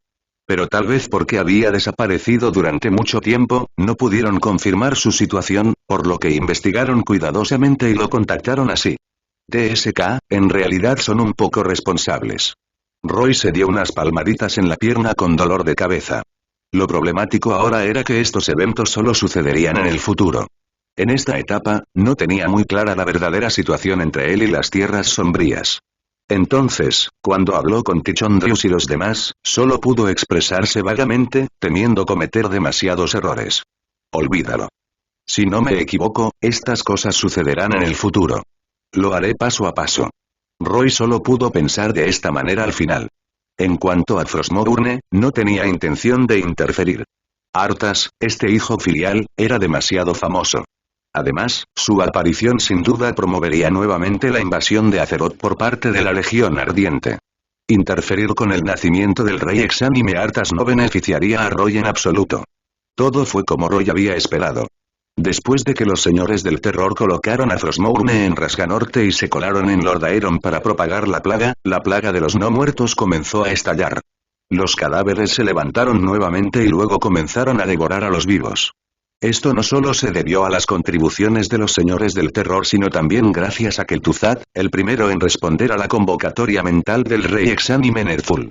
Pero tal vez porque había desaparecido durante mucho tiempo, no pudieron confirmar su situación, por lo que investigaron cuidadosamente y lo contactaron así. TSK, en realidad son un poco responsables. Roy se dio unas palmaditas en la pierna con dolor de cabeza. Lo problemático ahora era que estos eventos solo sucederían en el futuro. En esta etapa, no tenía muy clara la verdadera situación entre él y las tierras sombrías. Entonces, cuando habló con Tichondrius y los demás, solo pudo expresarse vagamente, temiendo cometer demasiados errores. Olvídalo. Si no me equivoco, estas cosas sucederán en el futuro. Lo haré paso a paso. Roy solo pudo pensar de esta manera al final. En cuanto a Frostmourne, no tenía intención de interferir. Arthas, este hijo filial, era demasiado famoso. Además, su aparición sin duda promovería nuevamente la invasión de Azeroth por parte de la Legión Ardiente. Interferir con el nacimiento del rey exánime Arthas no beneficiaría a Roy en absoluto. Todo fue como Roy había esperado. Después de que los señores del terror colocaron a Frostmourne en Rasganorte y se colaron en Lordaeron para propagar la plaga de los no muertos comenzó a estallar. Los cadáveres se levantaron nuevamente y luego comenzaron a devorar a los vivos. Esto no solo se debió a las contribuciones de los señores del terror sino también gracias a Kel'Thuzad, el primero en responder a la convocatoria mental del rey exánime Ner'zhul.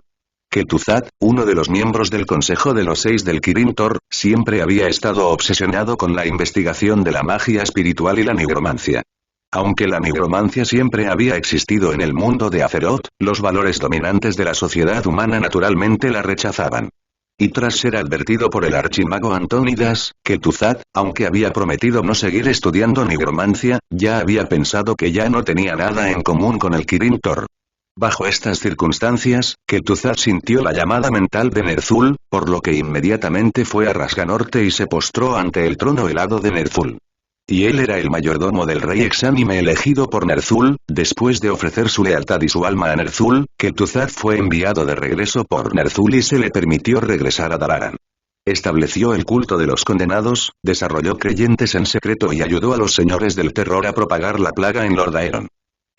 Kel'Thuzad, uno de los miembros del Consejo de los Seis del Kirin Tor, siempre había estado obsesionado con la investigación de la magia espiritual y la nigromancia. Aunque la nigromancia siempre había existido en el mundo de Azeroth, los valores dominantes de la sociedad humana naturalmente la rechazaban. Y tras ser advertido por el archimago Antónidas, Kel'Thuzad, aunque había prometido no seguir estudiando nigromancia, ya había pensado que ya no tenía nada en común con el Kirin Tor. Bajo estas circunstancias, Kel'Thuzad sintió la llamada mental de Ner'zhul, por lo que inmediatamente fue a Rasganorte y se postró ante el trono helado de Ner'zhul. Y él era el mayordomo del rey exánime elegido por Ner'zhul. Después de ofrecer su lealtad y su alma a Ner'zhul, Kel'Thuzad fue enviado de regreso por Ner'zhul y se le permitió regresar a Dalaran. Estableció el culto de los condenados, desarrolló creyentes en secreto y ayudó a los señores del terror a propagar la plaga en Lordaeron.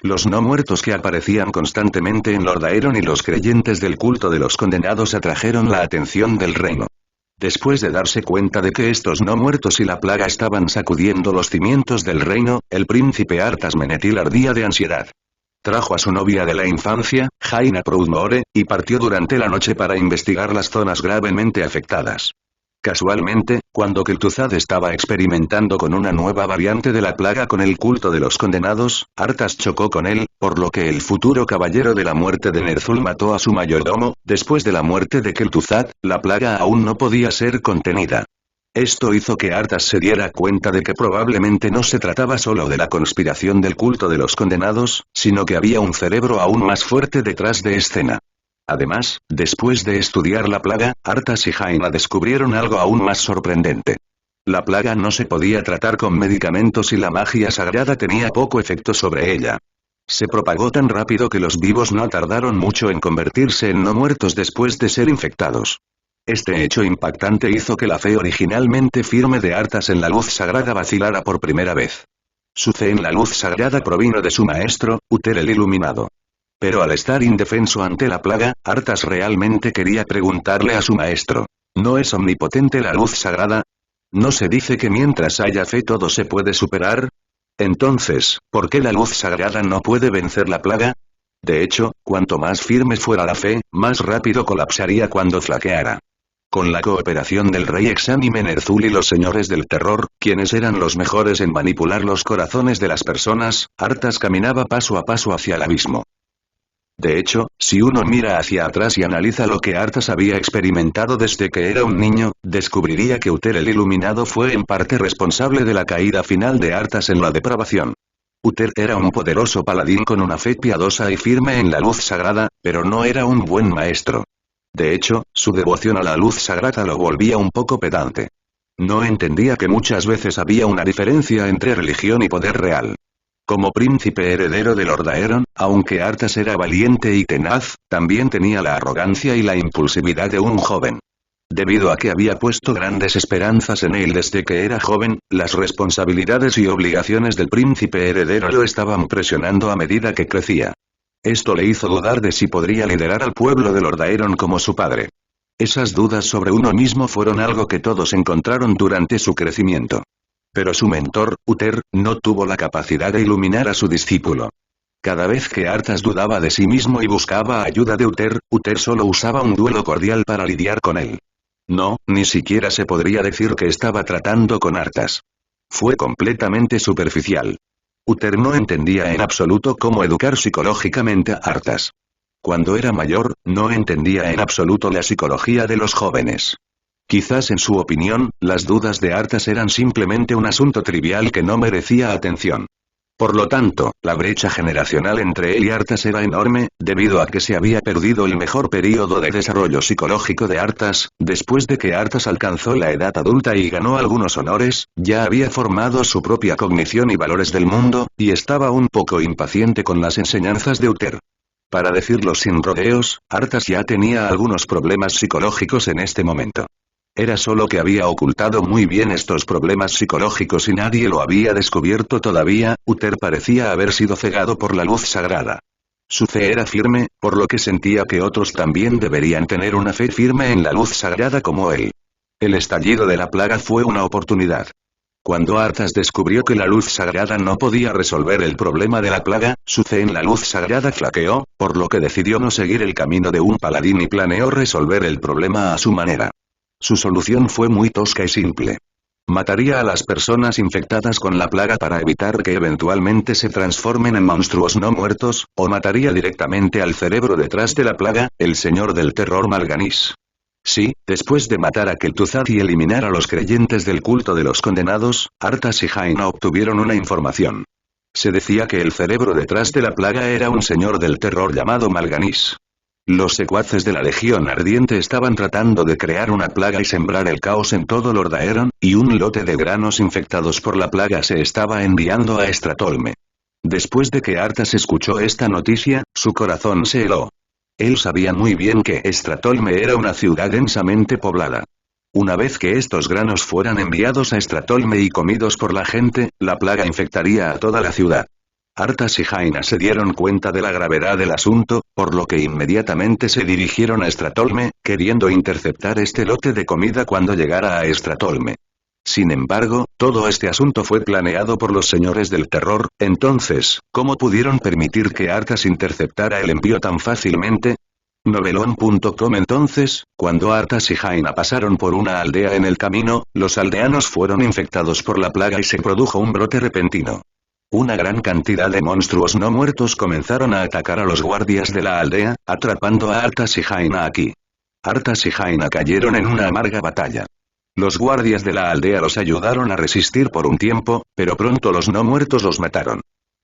Los no muertos que aparecían constantemente en Lordaeron y los creyentes del culto de los condenados atrajeron la atención del reino. Después de darse cuenta de que estos no muertos y la plaga estaban sacudiendo los cimientos del reino, el príncipe Arthas Menethil ardía de ansiedad. Trajo a su novia de la infancia, Jaina Proudmoore, y partió durante la noche para investigar las zonas gravemente afectadas. Casualmente, cuando Kel'Thuzad estaba experimentando con una nueva variante de la plaga con el culto de los condenados, Arthas chocó con él, por lo que el futuro caballero de la muerte de Ner'zhul mató a su mayordomo. Después de la muerte de Kel'Thuzad, la plaga aún no podía ser contenida. Esto hizo que Arthas se diera cuenta de que probablemente no se trataba solo de la conspiración del culto de los condenados, sino que había un cerebro aún más fuerte detrás de escena. Además, después de estudiar la plaga, Arthas y Jaina descubrieron algo aún más sorprendente. La plaga no se podía tratar con medicamentos y la magia sagrada tenía poco efecto sobre ella. Se propagó tan rápido que los vivos no tardaron mucho en convertirse en no muertos después de ser infectados. Este hecho impactante hizo que la fe originalmente firme de Arthas en la luz sagrada vacilara por primera vez. Su fe en la luz sagrada provino de su maestro, Uther el Iluminado. Pero al estar indefenso ante la plaga, Arthas realmente quería preguntarle a su maestro: ¿no es omnipotente la luz sagrada? ¿No se dice que mientras haya fe todo se puede superar? Entonces, ¿por qué la luz sagrada no puede vencer la plaga? De hecho, cuanto más firme fuera la fe, más rápido colapsaría cuando flaqueara. Con la cooperación del rey exánime Ner'zhul y los señores del terror, quienes eran los mejores en manipular los corazones de las personas, Arthas caminaba paso a paso hacia el abismo. De hecho, si uno mira hacia atrás y analiza lo que Arthas había experimentado desde que era un niño, descubriría que Uther el Iluminado fue en parte responsable de la caída final de Arthas en la depravación. Uther era un poderoso paladín con una fe piadosa y firme en la luz sagrada, pero no era un buen maestro. De hecho, su devoción a la luz sagrada lo volvía un poco pedante. No entendía que muchas veces había una diferencia entre religión y poder real. Como príncipe heredero de Lordaeron, aunque Arthas era valiente y tenaz, también tenía la arrogancia y la impulsividad de un joven. Debido a que había puesto grandes esperanzas en él desde que era joven, las responsabilidades y obligaciones del príncipe heredero lo estaban presionando a medida que crecía. Esto le hizo dudar de si podría liderar al pueblo de Lordaeron como su padre. Esas dudas sobre uno mismo fueron algo que todos encontraron durante su crecimiento. Pero su mentor, Uther, no tuvo la capacidad de iluminar a su discípulo. Cada vez que Arthas dudaba de sí mismo y buscaba ayuda de Uther, Uther solo usaba un duelo cordial para lidiar con él. No, ni siquiera se podría decir que estaba tratando con Arthas. Fue completamente superficial. Uther no entendía en absoluto cómo educar psicológicamente a Arthas. Cuando era mayor, no entendía en absoluto la psicología de los jóvenes. Quizás en su opinión, las dudas de Arthas eran simplemente un asunto trivial que no merecía atención. Por lo tanto, la brecha generacional entre él y Arthas era enorme, debido a que se había perdido el mejor período de desarrollo psicológico de Arthas. Después de que Arthas alcanzó la edad adulta y ganó algunos honores, ya había formado su propia cognición y valores del mundo, y estaba un poco impaciente con las enseñanzas de Uther. Para decirlo sin rodeos, Arthas ya tenía algunos problemas psicológicos en este momento. Era solo que había ocultado muy bien estos problemas psicológicos y nadie lo había descubierto todavía. Uther parecía haber sido cegado por la luz sagrada. Su fe era firme, por lo que sentía que otros también deberían tener una fe firme en la luz sagrada como él. El estallido de la plaga fue una oportunidad. Cuando Arthas descubrió que la luz sagrada no podía resolver el problema de la plaga, su fe en la luz sagrada flaqueó, por lo que decidió no seguir el camino de un paladín y planeó resolver el problema a su manera. Su solución fue muy tosca y simple. Mataría a las personas infectadas con la plaga para evitar que eventualmente se transformen en monstruos no muertos, o mataría directamente al cerebro detrás de la plaga, el señor del terror Mal'Ganis. Sí, después de matar a Kel'Thuzad y eliminar a los creyentes del culto de los condenados, Arthas y Jaina obtuvieron una información. Se decía que el cerebro detrás de la plaga era un señor del terror llamado Mal'Ganis. Los secuaces de la Legión Ardiente estaban tratando de crear una plaga y sembrar el caos en todo Lordaeron, y un lote de granos infectados por la plaga se estaba enviando a Stratholme. Después de que Arthas escuchó esta noticia, su corazón se heló. Él sabía muy bien que Stratholme era una ciudad densamente poblada. Una vez que estos granos fueran enviados a Stratholme y comidos por la gente, la plaga infectaría a toda la ciudad. Arthas y Jaina se dieron cuenta de la gravedad del asunto, por lo que inmediatamente se dirigieron a Stratholme, queriendo interceptar este lote de comida cuando llegara a Stratholme. Sin embargo, todo este asunto fue planeado por los señores del terror. Entonces, ¿cómo pudieron permitir que Arthas interceptara el envío tan fácilmente? Novelon.com. Entonces, cuando Arthas y Jaina pasaron por una aldea en el camino, los aldeanos fueron infectados por la plaga y se produjo un brote repentino. Una gran cantidad de monstruos no muertos comenzaron a atacar a los guardias de la aldea, atrapando a Arthas y Jaina aquí. Arthas y Jaina cayeron en una amarga batalla. Los guardias de la aldea los ayudaron a resistir por un tiempo, pero pronto los no muertos los mataron.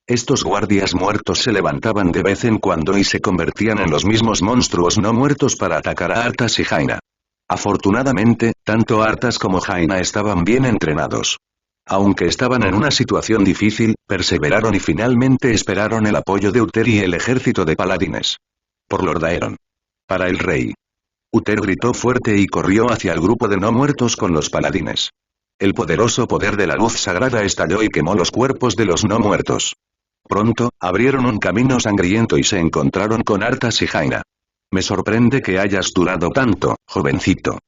Estos guardias muertos se levantaban de vez en cuando y se convertían en los mismos monstruos no muertos para atacar a Arthas y Jaina. Afortunadamente, tanto Arthas como Jaina estaban bien entrenados. Aunque estaban en una situación difícil, perseveraron y finalmente esperaron el apoyo de Uther y el ejército de paladines. Por Lordaeron. Para el rey. Uther gritó fuerte y corrió hacia el grupo de no muertos con los paladines. El poderoso poder de la luz sagrada estalló y quemó los cuerpos de los no muertos. Pronto, abrieron un camino sangriento y se encontraron con Arthas y Jaina. Me sorprende que hayas durado tanto, jovencito.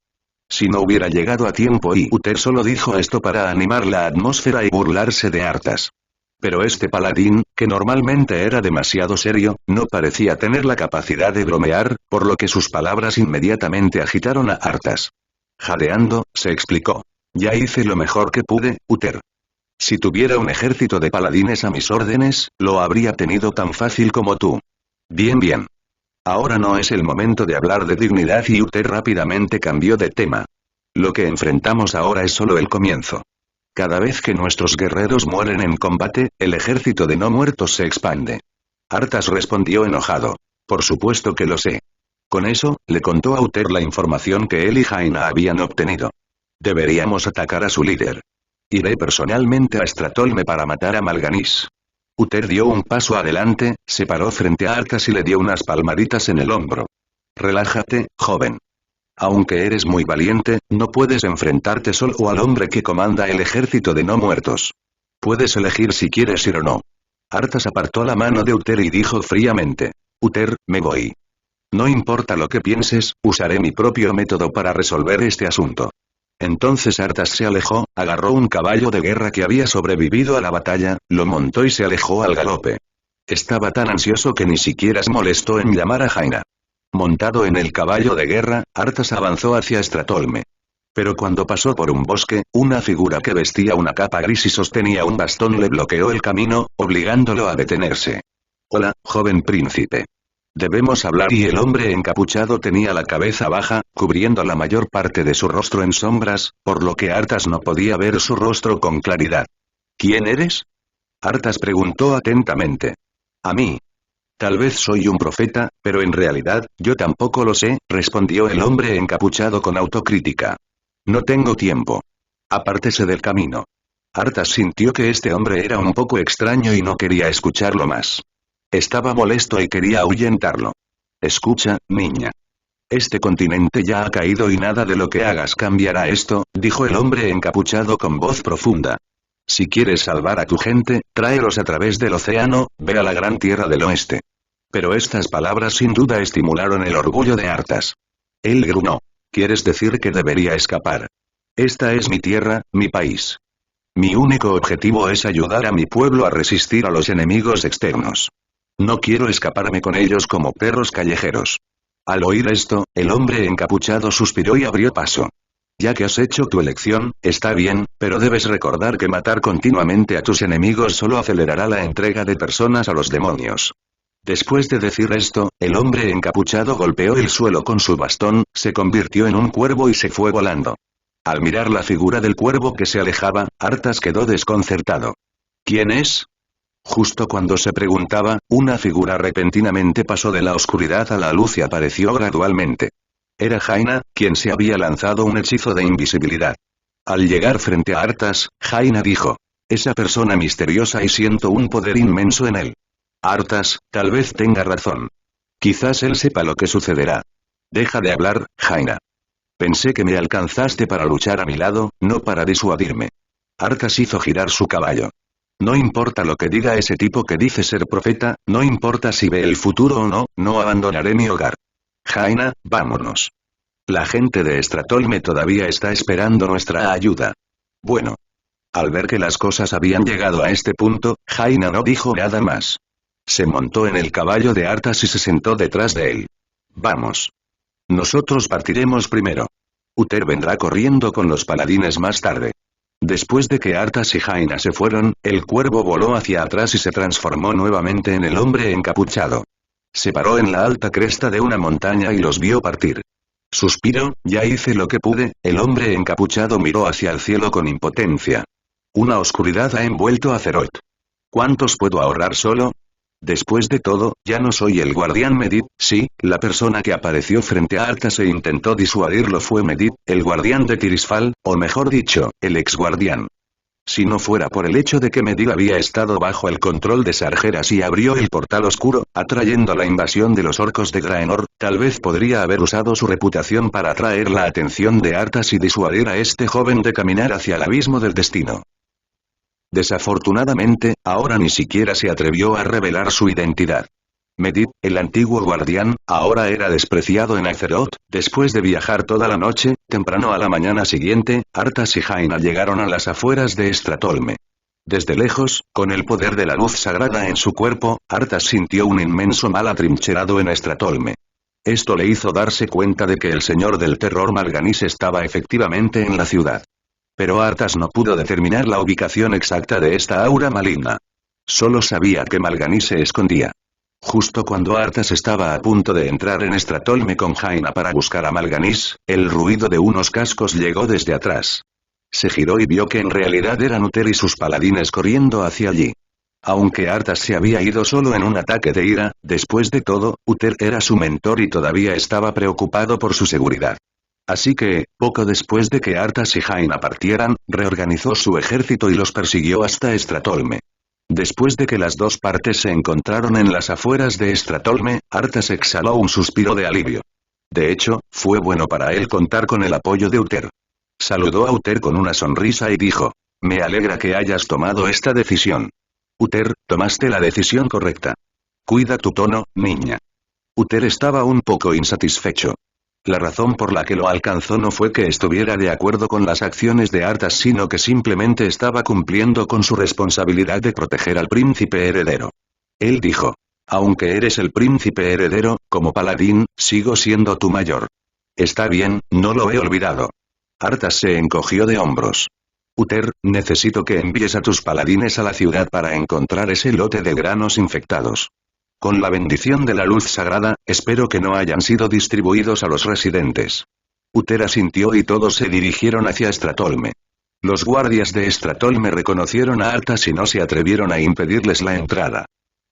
Si no hubiera llegado a tiempo y Uther solo dijo esto para animar la atmósfera y burlarse de Arthas. Pero este paladín, que normalmente era demasiado serio, no parecía tener la capacidad de bromear, por lo que sus palabras inmediatamente agitaron a Arthas. Jadeando, se explicó. Ya hice lo mejor que pude, Uther. Si tuviera un ejército de paladines a mis órdenes, lo habría tenido tan fácil como tú. Bien. Ahora no es el momento de hablar de dignidad y Uther rápidamente cambió de tema. Lo que enfrentamos ahora es solo el comienzo. Cada vez que nuestros guerreros mueren en combate, el ejército de no muertos se expande. Arthas respondió enojado. Por supuesto que lo sé. Con eso, le contó a Uther la información que él y Jaina habían obtenido. Deberíamos atacar a su líder. Iré personalmente a Stratholme para matar a Mal'Ganis. Uther dio un paso adelante, se paró frente a Arthas y le dio unas palmaditas en el hombro. Relájate, joven. Aunque eres muy valiente, no puedes enfrentarte solo al hombre que comanda el ejército de no muertos. Puedes elegir si quieres ir o no. Arthas apartó la mano de Uther y dijo fríamente. Uther, me voy. No importa lo que pienses, usaré mi propio método para resolver este asunto. Entonces Arthas se alejó, agarró un caballo de guerra que había sobrevivido a la batalla, lo montó y se alejó al galope. Estaba tan ansioso que ni siquiera se molestó en llamar a Jaina. Montado en el caballo de guerra, Arthas avanzó hacia Stratolme. Pero cuando pasó por un bosque, una figura que vestía una capa gris y sostenía un bastón le bloqueó el camino, obligándolo a detenerse. «Hola, joven príncipe. Debemos hablar», y el hombre encapuchado tenía la cabeza baja, cubriendo la mayor parte de su rostro en sombras, por lo que Arthas no podía ver su rostro con claridad. «¿Quién eres?», Arthas preguntó atentamente. «A mí. Tal vez soy un profeta, pero en realidad, yo tampoco lo sé», respondió el hombre encapuchado con autocrítica. «No tengo tiempo. Apártese del camino». Arthas sintió que este hombre era un poco extraño y no quería escucharlo más. Estaba molesto y quería ahuyentarlo. «Escucha, niña. Este continente ya ha caído y nada de lo que hagas cambiará esto», dijo el hombre encapuchado con voz profunda. «Si quieres salvar a tu gente, tráelos a través del océano, ve a la gran tierra del oeste». Pero estas palabras sin duda estimularon el orgullo de Arthas. Él gruñó. «¿Quieres decir que debería escapar? Esta es mi tierra, mi país. Mi único objetivo es ayudar a mi pueblo a resistir a los enemigos externos. No quiero escaparme con ellos como perros callejeros». Al oír esto, el hombre encapuchado suspiró y abrió paso. «Ya que has hecho tu elección, está bien, pero debes recordar que matar continuamente a tus enemigos solo acelerará la entrega de personas a los demonios». Después de decir esto, el hombre encapuchado golpeó el suelo con su bastón, se convirtió en un cuervo y se fue volando. Al mirar la figura del cuervo que se alejaba, Arthas quedó desconcertado. «¿Quién es?». Justo cuando se preguntaba, una figura repentinamente pasó de la oscuridad a la luz y apareció gradualmente. Era Jaina, quien se había lanzado un hechizo de invisibilidad. Al llegar frente a Arthas, Jaina dijo: «Esa persona misteriosa y siento un poder inmenso en él». Arthas, tal vez tenga razón. Quizás él sepa lo que sucederá. «Deja de hablar, Jaina. Pensé que me alcanzaste para luchar a mi lado, no para disuadirme». Arthas hizo girar su caballo. «No importa lo que diga ese tipo que dice ser profeta, no importa si ve el futuro o no, no abandonaré mi hogar. Jaina, vámonos. La gente de Stratolme todavía está esperando nuestra ayuda». Bueno. Al ver que las cosas habían llegado a este punto, Jaina no dijo nada más. Se montó en el caballo de Arthas y se sentó detrás de él. «Vamos. Nosotros partiremos primero. Uther vendrá corriendo con los paladines más tarde». Después de que Arthas y Jaina se fueron, el cuervo voló hacia atrás y se transformó nuevamente en el hombre encapuchado. Se paró en la alta cresta de una montaña y los vio partir. Suspiró: «Ya hice lo que pude». El hombre encapuchado miró hacia el cielo con impotencia. Una oscuridad ha envuelto a Azeroth. ¿Cuántos puedo ahorrar solo? Después de todo, ya no soy el guardián Medivh, sí, la persona que apareció frente a Arthas e intentó disuadirlo fue Medivh, el guardián de Tirisfal, o mejor dicho, el ex guardián. Si no fuera por el hecho de que Medivh había estado bajo el control de Sargeras y abrió el portal oscuro, atrayendo la invasión de los orcos de Draenor, tal vez podría haber usado su reputación para atraer la atención de Arthas y disuadir a este joven de caminar hacia el abismo del destino. Desafortunadamente, ahora ni siquiera se atrevió a revelar su identidad. Medivh, el antiguo guardián, ahora era despreciado en Azeroth. Después de viajar toda la noche, temprano a la mañana siguiente, Arthas y Jaina llegaron a las afueras de Stratolme. Desde lejos, con el poder de la luz sagrada en su cuerpo, Arthas sintió un inmenso mal atrincherado en Stratolme. Esto le hizo darse cuenta de que el señor del terror Mal'Ganis estaba efectivamente en la ciudad. Pero Arthas no pudo determinar la ubicación exacta de esta aura maligna. Solo sabía que Mal'Ganis se escondía. Justo cuando Arthas estaba a punto de entrar en Stratolme con Jaina para buscar a Mal'Ganis, el ruido de unos cascos llegó desde atrás. Se giró y vio que en realidad eran Uther y sus paladines corriendo hacia allí. Aunque Arthas se había ido solo en un ataque de ira, después de todo, Uther era su mentor y todavía estaba preocupado por su seguridad. Así que, poco después de que Arthas y Jaina partieran, reorganizó su ejército y los persiguió hasta Stratolme. Después de que las dos partes se encontraron en las afueras de Stratolme, Arthas exhaló un suspiro de alivio. De hecho, fue bueno para él contar con el apoyo de Uther. Saludó a Uther con una sonrisa y dijo: «Me alegra que hayas tomado esta decisión. Uther, tomaste la decisión correcta. Cuida tu tono, niña». Uther estaba un poco insatisfecho. La razón por la que lo alcanzó no fue que estuviera de acuerdo con las acciones de Arthas, sino que simplemente estaba cumpliendo con su responsabilidad de proteger al príncipe heredero. Él dijo: aunque eres el príncipe heredero, como paladín, sigo siendo tu mayor. Está bien, no lo he olvidado. Arthas se encogió de hombros. Uther, necesito que envíes a tus paladines a la ciudad para encontrar ese lote de granos infectados. Con la bendición de la luz sagrada, espero que no hayan sido distribuidos a los residentes. Uther asintió y todos se dirigieron hacia Stratolme. Los guardias de Stratolme reconocieron a Arthas y no se atrevieron a impedirles la entrada.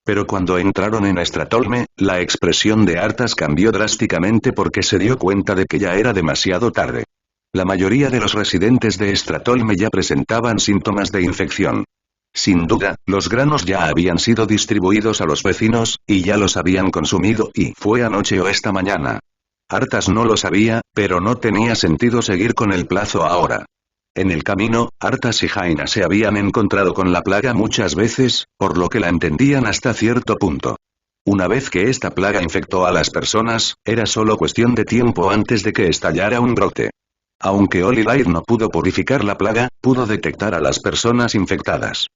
Pero cuando entraron en Stratolme, la expresión de Arthas cambió drásticamente porque se dio cuenta de que ya era demasiado tarde. La mayoría de los residentes de Stratolme ya presentaban síntomas de infección. Sin duda, los granos ya habían sido distribuidos a los vecinos, y ya los habían consumido, y fue anoche o esta mañana. Arthas no lo sabía, pero no tenía sentido seguir con el plazo ahora. En el camino, Arthas y Jaina se habían encontrado con la plaga muchas veces, por lo que la entendían hasta cierto punto. Una vez que esta plaga infectó a las personas, era solo cuestión de tiempo antes de que estallara un brote. Aunque Olylair no pudo purificar la plaga, pudo detectar a las personas infectadas.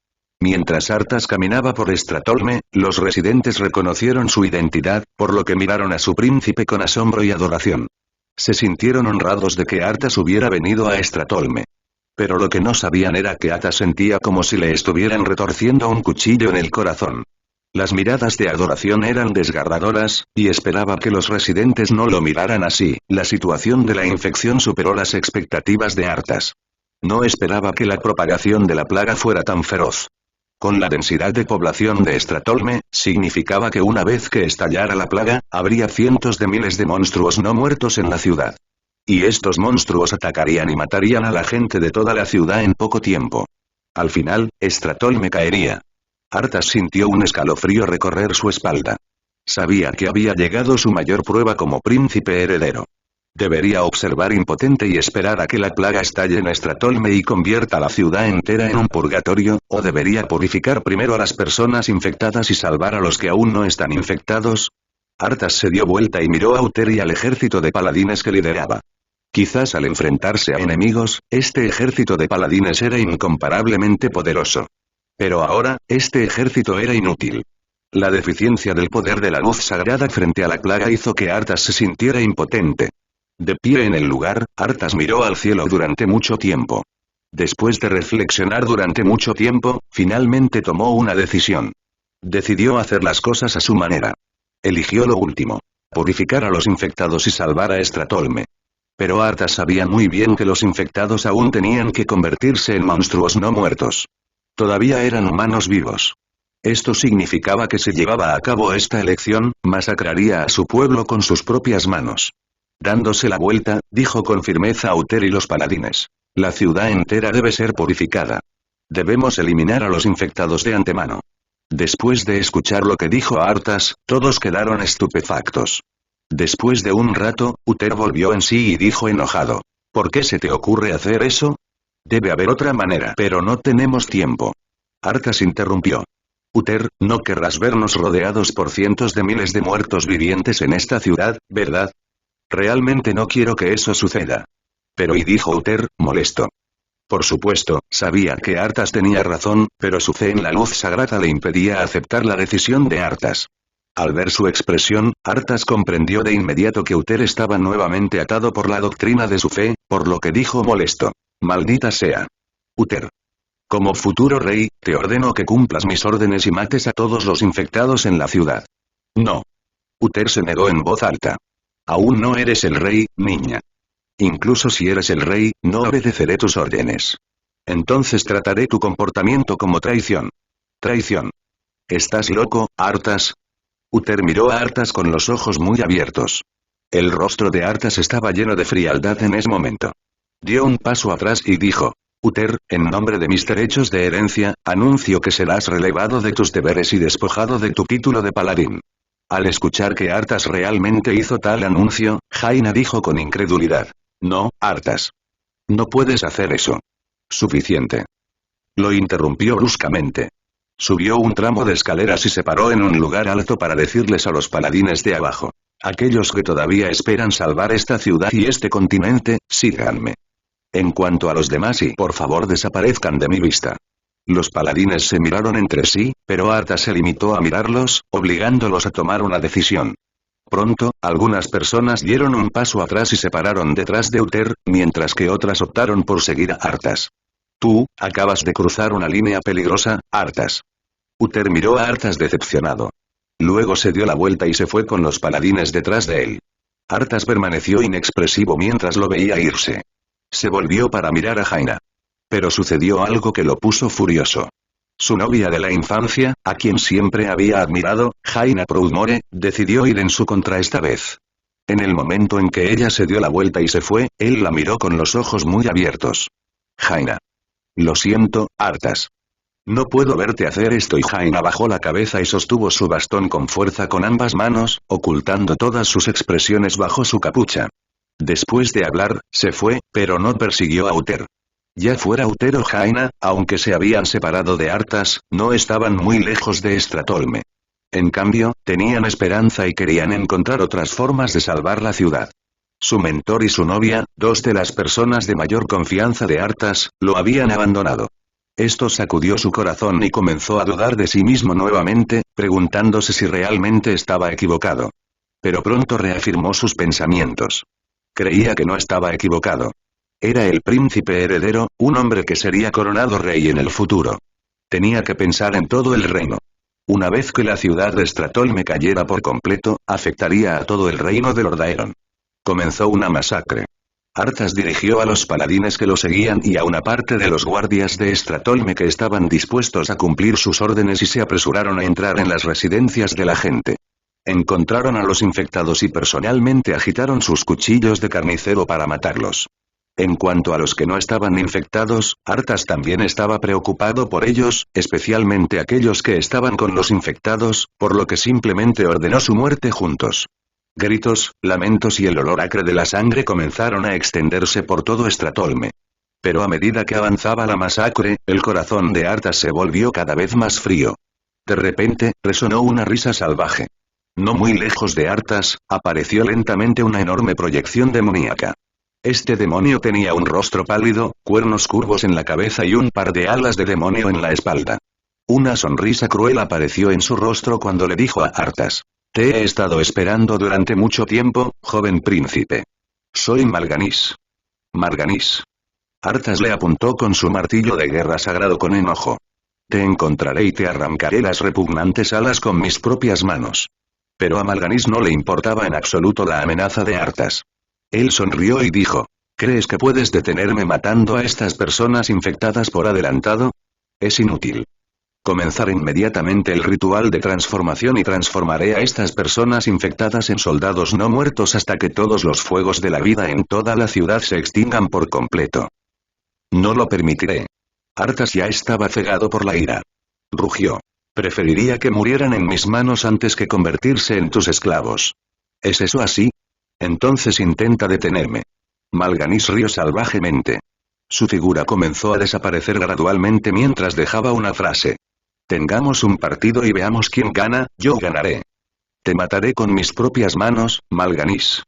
Mientras Arthas caminaba por Stratolme, los residentes reconocieron su identidad, por lo que miraron a su príncipe con asombro y adoración. Se sintieron honrados de que Arthas hubiera venido a Stratolme. Pero lo que no sabían era que Arthas sentía como si le estuvieran retorciendo un cuchillo en el corazón. Las miradas de adoración eran desgarradoras, y esperaba que los residentes no lo miraran así. La situación de la infección superó las expectativas de Arthas. No esperaba que la propagación de la plaga fuera tan feroz. Con la densidad de población de Stratolme, significaba que una vez que estallara la plaga, habría cientos de miles de monstruos no muertos en la ciudad. Y estos monstruos atacarían y matarían a la gente de toda la ciudad en poco tiempo. Al final, Stratolme caería. Arthas sintió un escalofrío recorrer su espalda. Sabía que había llegado su mayor prueba como príncipe heredero. Debería observar impotente y esperar a que la plaga estalle en Stratolme y convierta la ciudad entera en un purgatorio, o debería purificar primero a las personas infectadas y salvar a los que aún no están infectados. Arthas se dio vuelta y miró a Uther y al ejército de paladines que lideraba. Quizás al enfrentarse a enemigos, este ejército de paladines era incomparablemente poderoso. Pero ahora, este ejército era inútil. La deficiencia del poder de la luz sagrada frente a la plaga hizo que Arthas se sintiera impotente. De pie en el lugar, Arthas miró al cielo durante mucho tiempo. Después de reflexionar durante mucho tiempo, finalmente tomó una decisión. Decidió hacer las cosas a su manera. Eligió lo último: purificar a los infectados y salvar a Stratolme. Pero Arthas sabía muy bien que los infectados aún tenían que convertirse en monstruos no muertos. Todavía eran humanos vivos. Esto significaba que si llevaba a cabo esta elección, masacraría a su pueblo con sus propias manos. Dándose la vuelta, dijo con firmeza a Uther y los paladines: la ciudad entera debe ser purificada. Debemos eliminar a los infectados de antemano. Después de escuchar lo que dijo Arthas, todos quedaron estupefactos. Después de un rato, Uther volvió en sí y dijo enojado: ¿por qué se te ocurre hacer eso? Debe haber otra manera. Pero no tenemos tiempo. Arthas interrumpió: Uther, no querrás vernos rodeados por cientos de miles de muertos vivientes en esta ciudad, ¿verdad? Realmente no quiero que eso suceda. Pero, y dijo Uther, molesto. Por supuesto, sabía que Arthas tenía razón, pero su fe en la luz sagrada le impedía aceptar la decisión de Arthas. Al ver su expresión, Arthas comprendió de inmediato que Uther estaba nuevamente atado por la doctrina de su fe, por lo que dijo molesto: maldita sea. Uther. Como futuro rey, te ordeno que cumplas mis órdenes y mates a todos los infectados en la ciudad. No. Uther se negó en voz alta. Aún no eres el rey, niña. Incluso si eres el rey, no obedeceré tus órdenes. Entonces trataré tu comportamiento como traición. Traición. ¿Estás loco, Arthas? Uther miró a Arthas con los ojos muy abiertos. El rostro de Arthas estaba lleno de frialdad en ese momento. Dio un paso atrás y dijo: Uther, en nombre de mis derechos de herencia, anuncio que serás relevado de tus deberes y despojado de tu título de paladín. Al escuchar que Arthas realmente hizo tal anuncio, Jaina dijo con incredulidad: No, Arthas. No puedes hacer eso. Suficiente. Lo interrumpió bruscamente. Subió un tramo de escaleras y se paró en un lugar alto para decirles a los paladines de abajo: Aquellos que todavía esperan salvar esta ciudad y este continente, síganme. En cuanto a los demás y por favor desaparezcan de mi vista. Los paladines se miraron entre sí, pero Arthas se limitó a mirarlos, obligándolos a tomar una decisión. Pronto, algunas personas dieron un paso atrás y se pararon detrás de Uther, mientras que otras optaron por seguir a Arthas. Tú, acabas de cruzar una línea peligrosa, Arthas. Uther miró a Arthas decepcionado. Luego se dio la vuelta y se fue con los paladines detrás de él. Arthas permaneció inexpresivo mientras lo veía irse. Se volvió para mirar a Jaina. Pero sucedió algo que lo puso furioso. Su novia de la infancia, a quien siempre había admirado, Jaina Proudmoore, decidió ir en su contra esta vez. En el momento en que ella se dio la vuelta y se fue, él la miró con los ojos muy abiertos. Jaina. Lo siento, Arthas. No puedo verte hacer esto y Jaina bajó la cabeza y sostuvo su bastón con fuerza con ambas manos, ocultando todas sus expresiones bajo su capucha. Después de hablar, se fue, pero no persiguió a Uther. Ya fuera Uther o Jaina, aunque se habían separado de Arthas, no estaban muy lejos de Stratholme. En cambio, tenían esperanza y querían encontrar otras formas de salvar la ciudad. Su mentor y su novia, dos de las personas de mayor confianza de Arthas, lo habían abandonado. Esto sacudió su corazón y comenzó a dudar de sí mismo nuevamente, preguntándose si realmente estaba equivocado. Pero pronto reafirmó sus pensamientos. Creía que no estaba equivocado. Era el príncipe heredero, un hombre que sería coronado rey en el futuro. Tenía que pensar en todo el reino. Una vez que la ciudad de Stratholme cayera por completo, afectaría a todo el reino de Lordaeron. Comenzó una masacre. Arthas dirigió a los paladines que lo seguían y a una parte de los guardias de Stratholme que estaban dispuestos a cumplir sus órdenes y se apresuraron a entrar en las residencias de la gente. Encontraron a los infectados y personalmente agitaron sus cuchillos de carnicero para matarlos. En cuanto a los que no estaban infectados, Arthas también estaba preocupado por ellos, especialmente aquellos que estaban con los infectados, por lo que simplemente ordenó su muerte juntos. Gritos, lamentos y el olor acre de la sangre comenzaron a extenderse por todo Stratholme. Pero a medida que avanzaba la masacre, el corazón de Arthas se volvió cada vez más frío. De repente, resonó una risa salvaje. No muy lejos de Arthas, apareció lentamente una enorme proyección demoníaca. Este demonio tenía un rostro pálido, cuernos curvos en la cabeza y un par de alas de demonio en la espalda. Una sonrisa cruel apareció en su rostro cuando le dijo a Arthas: «Te he estado esperando durante mucho tiempo, joven príncipe. Soy Mal'Ganis». «Mal'Ganis». Arthas le apuntó con su martillo de guerra sagrado con enojo. «Te encontraré y te arrancaré las repugnantes alas con mis propias manos». Pero a Mal'Ganis no le importaba en absoluto la amenaza de Arthas. Él sonrió y dijo: «¿Crees que puedes detenerme matando a estas personas infectadas por adelantado? Es inútil. Comenzaré inmediatamente el ritual de transformación y transformaré a estas personas infectadas en soldados no muertos hasta que todos los fuegos de la vida en toda la ciudad se extingan por completo. No lo permitiré». Arthas ya estaba cegado por la ira. Rugió: «Preferiría que murieran en mis manos antes que convertirse en tus esclavos. ¿Es eso así? Entonces intenta detenerme». Mal'Ganis rió salvajemente. Su figura comenzó a desaparecer gradualmente mientras dejaba una frase. «Tengamos un partido y veamos quién gana, yo ganaré. Te mataré con mis propias manos, Mal'Ganis».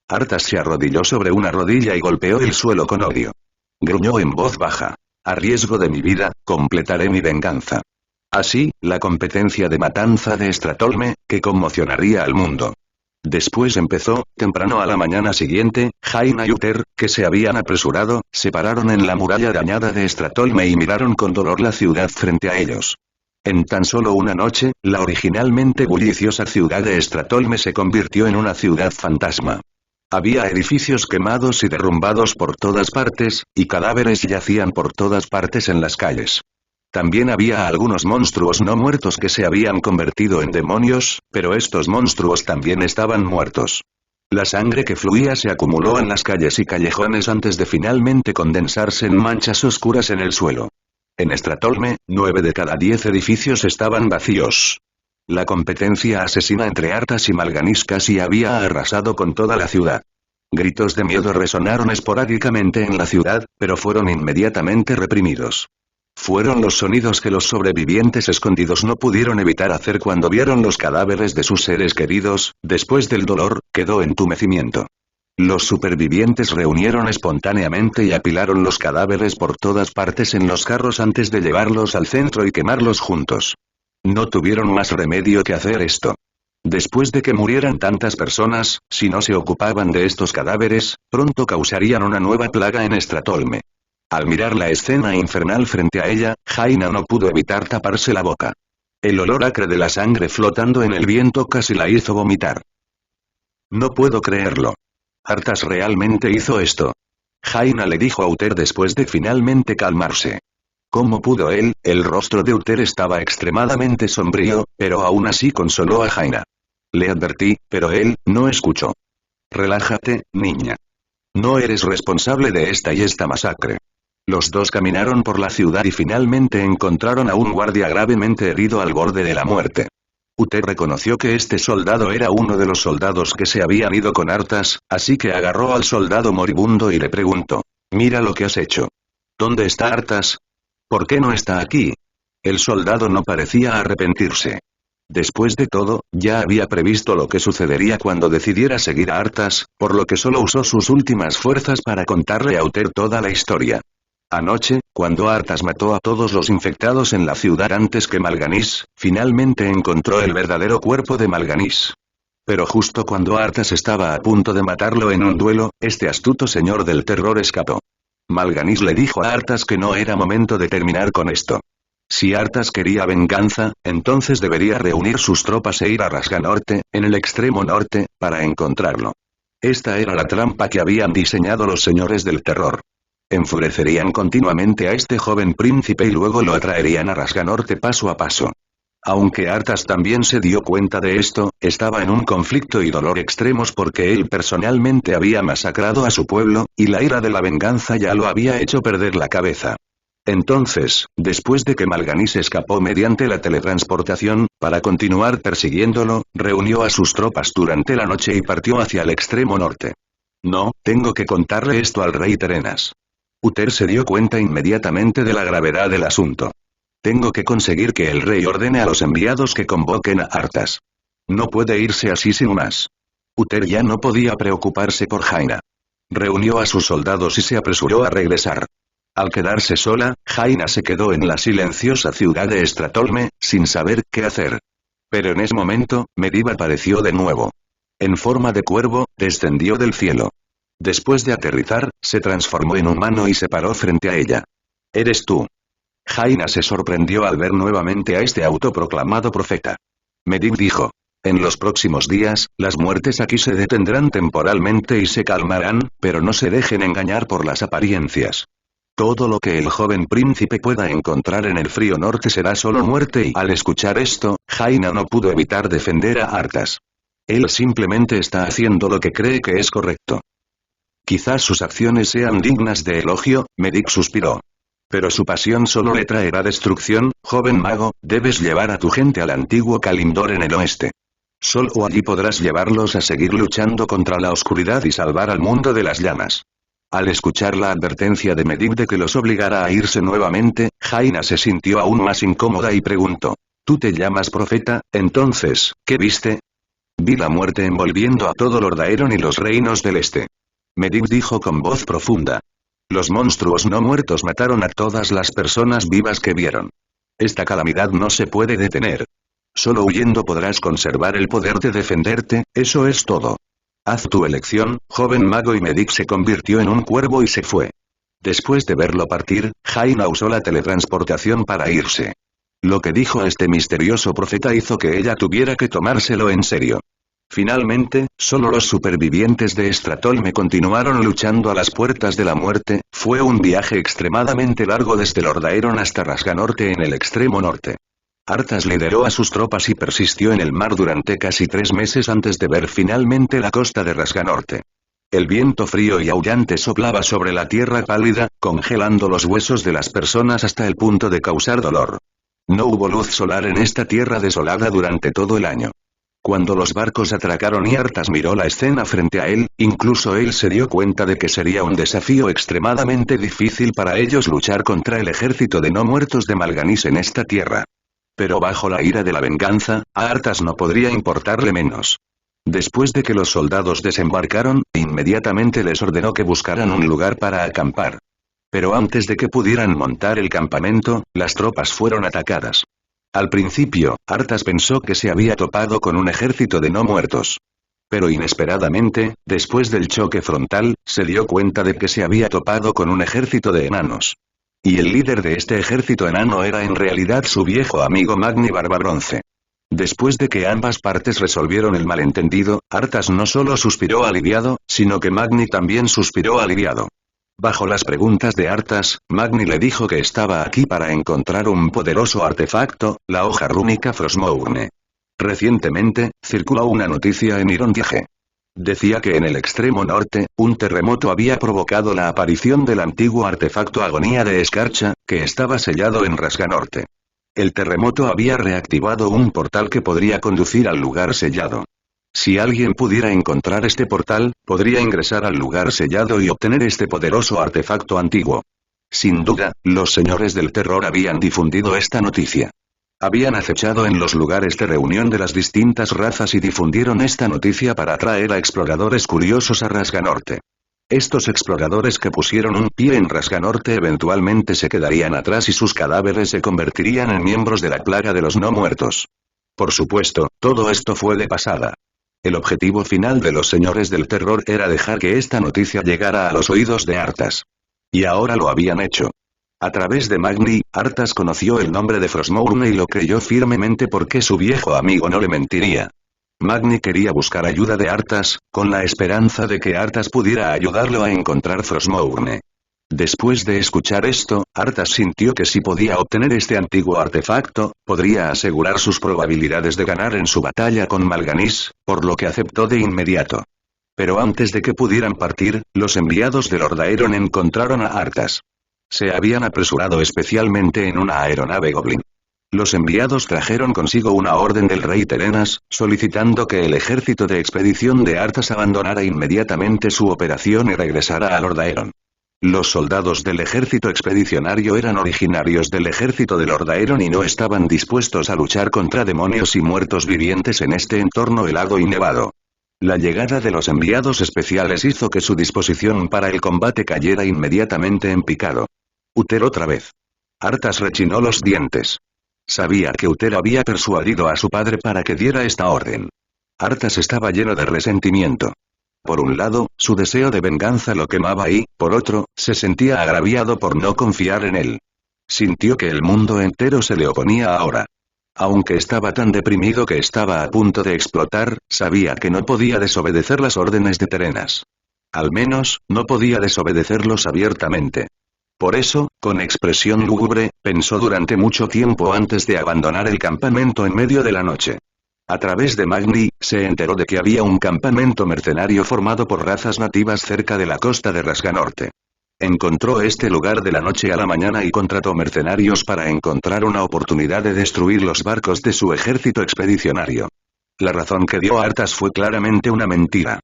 Arthas se arrodilló sobre una rodilla y golpeó el suelo con odio. Gruñó en voz baja: «A riesgo de mi vida, completaré mi venganza». Así, la competencia de matanza de Stratholme, que conmocionaría al mundo. Después empezó, temprano a la mañana siguiente, Jaina y Uther, que se habían apresurado, se pararon en la muralla dañada de Stratholme y miraron con dolor la ciudad frente a ellos. En tan solo una noche, la originalmente bulliciosa ciudad de Stratholme se convirtió en una ciudad fantasma. Había edificios quemados y derrumbados por todas partes, y cadáveres yacían por todas partes en las calles. También había algunos monstruos no muertos que se habían convertido en demonios, pero estos monstruos también estaban muertos. La sangre que fluía se acumuló en las calles y callejones antes de finalmente condensarse en manchas oscuras en el suelo. En Stratholme, 9 de cada 10 edificios estaban vacíos. La competencia asesina entre Arthas y Mal'Ganis casi había arrasado con toda la ciudad. Gritos de miedo resonaron esporádicamente en la ciudad, pero fueron inmediatamente reprimidos. fueron los sonidos que los sobrevivientes escondidos no pudieron evitar hacer cuando vieron los cadáveres de sus seres queridos. Después del dolor, quedó entumecimiento. Los supervivientes reunieron espontáneamente y apilaron los cadáveres por todas partes en los carros antes de llevarlos al centro y quemarlos juntos. No tuvieron más remedio que hacer esto. Después de que murieran tantas personas, si no se ocupaban de estos cadáveres, pronto causarían una nueva plaga en Stratholme. Al mirar la escena infernal frente a ella, Jaina no pudo evitar taparse la boca. El olor acre de la sangre flotando en el viento casi la hizo vomitar. No puedo creerlo. Arthas realmente hizo esto. Jaina le dijo a Uther después de finalmente calmarse. ¿Cómo pudo él? El rostro de Uther estaba extremadamente sombrío, pero aún así consoló a Jaina. Le advertí, pero él no escuchó. Relájate, niña. No eres responsable de esta y esta masacre. Los dos caminaron por la ciudad y finalmente encontraron a un guardia gravemente herido al borde de la muerte. Uther reconoció que este soldado era uno de los soldados que se habían ido con Arthas, así que agarró al soldado moribundo y le preguntó. Mira lo que has hecho. ¿Dónde está Arthas? ¿Por qué no está aquí? El soldado no parecía arrepentirse. Después de todo, ya había previsto lo que sucedería cuando decidiera seguir a Arthas, por lo que solo usó sus últimas fuerzas para contarle a Uther toda la historia. Anoche, cuando Arthas mató a todos los infectados en la ciudad antes que Mal'Ganis, finalmente encontró el verdadero cuerpo de Mal'Ganis. Pero justo cuando Arthas estaba a punto de matarlo en un duelo, este astuto señor del terror escapó. Mal'Ganis le dijo a Arthas que no era momento de terminar con esto. Si Arthas quería venganza, entonces debería reunir sus tropas e ir a Rhasga-Norte, en el extremo norte, para encontrarlo. Esta era la trampa que habían diseñado los señores del terror. Enfurecerían continuamente a este joven príncipe y luego lo atraerían a Rhasga-Norte paso a paso. Aunque Arthas también se dio cuenta de esto, estaba en un conflicto y dolor extremos porque él personalmente había masacrado a su pueblo, y la ira de la venganza ya lo había hecho perder la cabeza. Entonces, después de que Mal'Ganis escapó mediante la teletransportación, para continuar persiguiéndolo, reunió a sus tropas durante la noche y partió hacia el extremo norte. No, tengo que contarle esto al rey Terenas. Uther se dio cuenta inmediatamente de la gravedad del asunto. Tengo que conseguir que el rey ordene a los enviados que convoquen a Arthas. No puede irse así sin más. Uther ya no podía preocuparse por Jaina. Reunió a sus soldados y se apresuró a regresar. Al quedarse sola, Jaina se quedó en la silenciosa ciudad de Stratholme, sin saber qué hacer. Pero en ese momento, Medivh apareció de nuevo. En forma de cuervo, descendió del cielo. Después de aterrizar, se transformó en humano y se paró frente a ella. ¿Eres tú? Jaina se sorprendió al ver nuevamente a este autoproclamado profeta. Medivh dijo. En los próximos días, las muertes aquí se detendrán temporalmente y se calmarán, pero no se dejen engañar por las apariencias. Todo lo que el joven príncipe pueda encontrar en el frío norte será solo muerte y al escuchar esto, Jaina no pudo evitar defender a Arthas. Él simplemente está haciendo lo que cree que es correcto. Quizás sus acciones sean dignas de elogio, Medivh suspiró. Pero su pasión solo le traerá destrucción, joven mago, debes llevar a tu gente al antiguo Kalimdor en el oeste. Solo allí podrás llevarlos a seguir luchando contra la oscuridad y salvar al mundo de las llamas. Al escuchar la advertencia de Medivh de que los obligara a irse nuevamente, Jaina se sintió aún más incómoda y preguntó. ¿Tú te llamas profeta? Entonces, ¿qué viste? Vi la muerte envolviendo a todo Lordaeron y los reinos del este. Medivh dijo con voz profunda. Los monstruos no muertos mataron a todas las personas vivas que vieron. Esta calamidad no se puede detener. Solo huyendo podrás conservar el poder de defenderte, eso es todo. Haz tu elección, joven mago, y Medivh se convirtió en un cuervo y se fue. Después de verlo partir, Jaina usó la teletransportación para irse. Lo que dijo este misterioso profeta hizo que ella tuviera que tomárselo en serio. Finalmente, solo los supervivientes de Stratholme continuaron luchando a las puertas de la muerte. Fue un viaje extremadamente largo desde Lordaeron hasta Rhasga-Norte en el extremo norte. Arthas lideró a sus tropas y persistió en el mar durante casi 3 meses antes de ver finalmente la costa de Rhasga-Norte. El viento frío y aullante soplaba sobre la tierra pálida, congelando los huesos de las personas hasta el punto de causar dolor. No hubo luz solar en esta tierra desolada durante todo el año. Cuando los barcos atracaron y Arthas miró la escena frente a él, incluso él se dio cuenta de que sería un desafío extremadamente difícil para ellos luchar contra el ejército de no muertos de Malganis en esta tierra. Pero bajo la ira de la venganza, a Arthas no podría importarle menos. Después de que los soldados desembarcaron, inmediatamente les ordenó que buscaran un lugar para acampar. Pero antes de que pudieran montar el campamento, las tropas fueron atacadas. Al principio, Arthas pensó que se había topado con un ejército de no muertos. Pero inesperadamente, después del choque frontal, se dio cuenta de que se había topado con un ejército de enanos. Y el líder de este ejército enano era en realidad su viejo amigo Magni Barbabronce. Después de que ambas partes resolvieron el malentendido, Arthas no solo suspiró aliviado, sino que Magni también suspiró aliviado. Bajo las preguntas de Arthas, Magni le dijo que estaba aquí para encontrar un poderoso artefacto, la hoja rúnica Frostmourne. Recientemente, circuló una noticia en Irondiage. Decía que en el extremo norte, un terremoto había provocado la aparición del antiguo artefacto Agonía de Escarcha, que estaba sellado en Rasganorte. El terremoto había reactivado un portal que podría conducir al lugar sellado. Si alguien pudiera encontrar este portal, podría ingresar al lugar sellado y obtener este poderoso artefacto antiguo. Sin duda, los señores del terror habían difundido esta noticia. Habían acechado en los lugares de reunión de las distintas razas y difundieron esta noticia para atraer a exploradores curiosos a Rasganorte. Estos exploradores que pusieron un pie en Rasganorte eventualmente se quedarían atrás y sus cadáveres se convertirían en miembros de la plaga de los no muertos. Por supuesto, todo esto fue de pasada. El objetivo final de los señores del terror era dejar que esta noticia llegara a los oídos de Arthas. Y ahora lo habían hecho. A través de Magni, Arthas conoció el nombre de Frostmourne y lo creyó firmemente porque su viejo amigo no le mentiría. Magni quería buscar ayuda de Arthas, con la esperanza de que Arthas pudiera ayudarlo a encontrar Frostmourne. Después de escuchar esto, Arthas sintió que si podía obtener este antiguo artefacto, podría asegurar sus probabilidades de ganar en su batalla con Malganis, por lo que aceptó de inmediato. Pero antes de que pudieran partir, los enviados de Lord Aeron encontraron a Arthas. Se habían apresurado especialmente en una aeronave Goblin. Los enviados trajeron consigo una orden del rey Terenas, solicitando que el ejército de expedición de Arthas abandonara inmediatamente su operación y regresara a Lord Aeron. Los soldados del ejército expedicionario eran originarios del ejército de Lord Aeron y no estaban dispuestos a luchar contra demonios y muertos vivientes en este entorno helado y nevado. La llegada de los enviados especiales hizo que su disposición para el combate cayera inmediatamente en picado. Uther otra vez. Arthas rechinó los dientes. Sabía que Uther había persuadido a su padre para que diera esta orden. Arthas estaba lleno de resentimiento. Por un lado, su deseo de venganza lo quemaba y, por otro, se sentía agraviado por no confiar en él. Sintió que el mundo entero se le oponía ahora. Aunque estaba tan deprimido que estaba a punto de explotar, sabía que no podía desobedecer las órdenes de Terenas. Al menos, no podía desobedecerlos abiertamente. Por eso, con expresión lúgubre, pensó durante mucho tiempo antes de abandonar el campamento en medio de la noche. A través de Magni, se enteró de que había un campamento mercenario formado por razas nativas cerca de la costa de Rasganorte. Encontró este lugar de la noche a la mañana y contrató mercenarios para encontrar una oportunidad de destruir los barcos de su ejército expedicionario. La razón que dio Arthas fue claramente una mentira.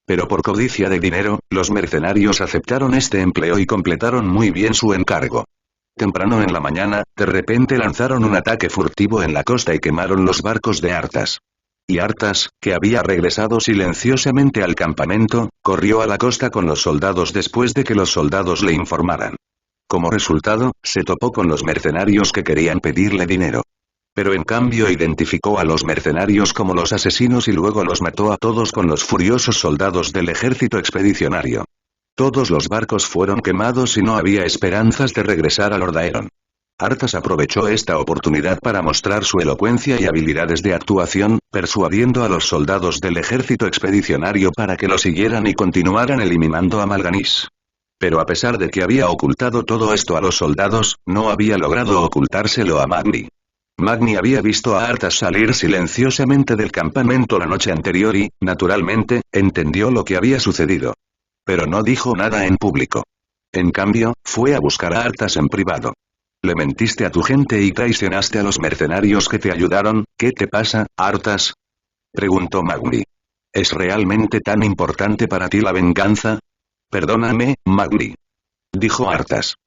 Pero por codicia de dinero, los mercenarios aceptaron este empleo y completaron muy bien su encargo. Temprano en la mañana, de repente lanzaron un ataque furtivo en la costa y quemaron los barcos de Arthas. Y Arthas, que había regresado silenciosamente al campamento, corrió a la costa con los soldados después de que los soldados le informaran. Como resultado, se topó con los mercenarios que querían pedirle dinero. Pero en cambio identificó a los mercenarios como los asesinos y luego los mató a todos con los furiosos soldados del ejército expedicionario. Todos los barcos fueron quemados y no había esperanzas de regresar a Lord Aeron. Arthas aprovechó esta oportunidad para mostrar su elocuencia y habilidades de actuación, persuadiendo a los soldados del ejército expedicionario para que lo siguieran y continuaran eliminando a Malganis. Pero a pesar de que había ocultado todo esto a los soldados, no había logrado ocultárselo a Magni. Magni había visto a Arthas salir silenciosamente del campamento la noche anterior y, naturalmente, entendió lo que había sucedido. Pero no dijo nada en público. En cambio, fue a buscar a Arthas en privado. Le mentiste a tu gente y traicionaste a los mercenarios que te ayudaron. ¿Qué te pasa, Arthas? Preguntó Magni. ¿Es realmente tan importante para ti la venganza? Perdóname, Magni. Dijo Arthas.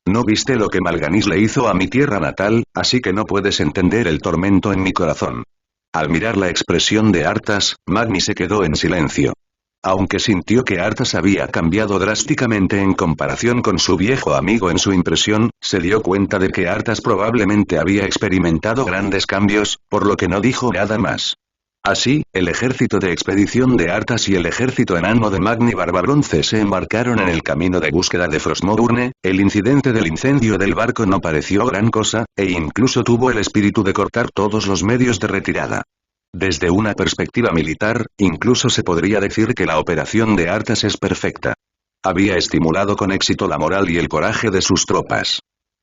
No viste lo que Mal'Ganis le hizo a mi tierra natal, así que no puedes entender el tormento en mi corazón. Al mirar la expresión de Arthas, Magni se quedó en silencio. Aunque sintió que Arthas había cambiado drásticamente en comparación con su viejo amigo en su impresión, se dio cuenta de que Arthas probablemente había experimentado grandes cambios, por lo que no dijo nada más. Así, el ejército de expedición de Arthas y el ejército enano de Magni Barbabronce se embarcaron en el camino de búsqueda de Frostmourne. El incidente del incendio del barco no pareció gran cosa, e incluso tuvo el espíritu de cortar todos los medios de retirada. Desde una perspectiva militar, incluso se podría decir que la operación de Arthas es perfecta. Había estimulado con éxito la moral y el coraje de sus tropas.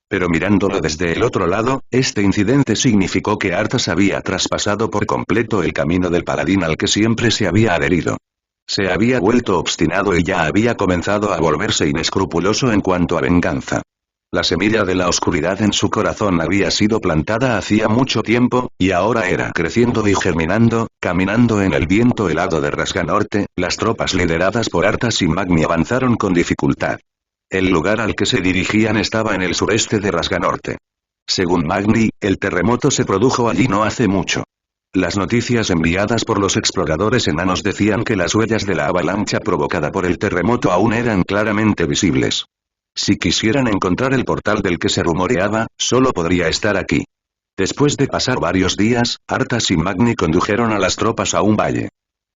Pero mirándolo desde el otro lado, este incidente significó que Arthas había traspasado por completo el camino del paladín al que siempre se había adherido. Se había vuelto obstinado y ya había comenzado a volverse inescrupuloso en cuanto a venganza. La semilla de la oscuridad en su corazón había sido plantada hacía mucho tiempo, y ahora era creciendo y germinando. Caminando en el viento helado de Rasganorte, las tropas lideradas por Arthas y Magni avanzaron con dificultad. El lugar al que se dirigían estaba en el sureste de Rasganorte. Según Magni, el terremoto se produjo allí no hace mucho. Las noticias enviadas por los exploradores enanos decían que las huellas de la avalancha provocada por el terremoto aún eran claramente visibles. Si quisieran encontrar el portal del que se rumoreaba, solo podría estar aquí. Después de pasar varios días, Arthas y Magni condujeron a las tropas a un valle.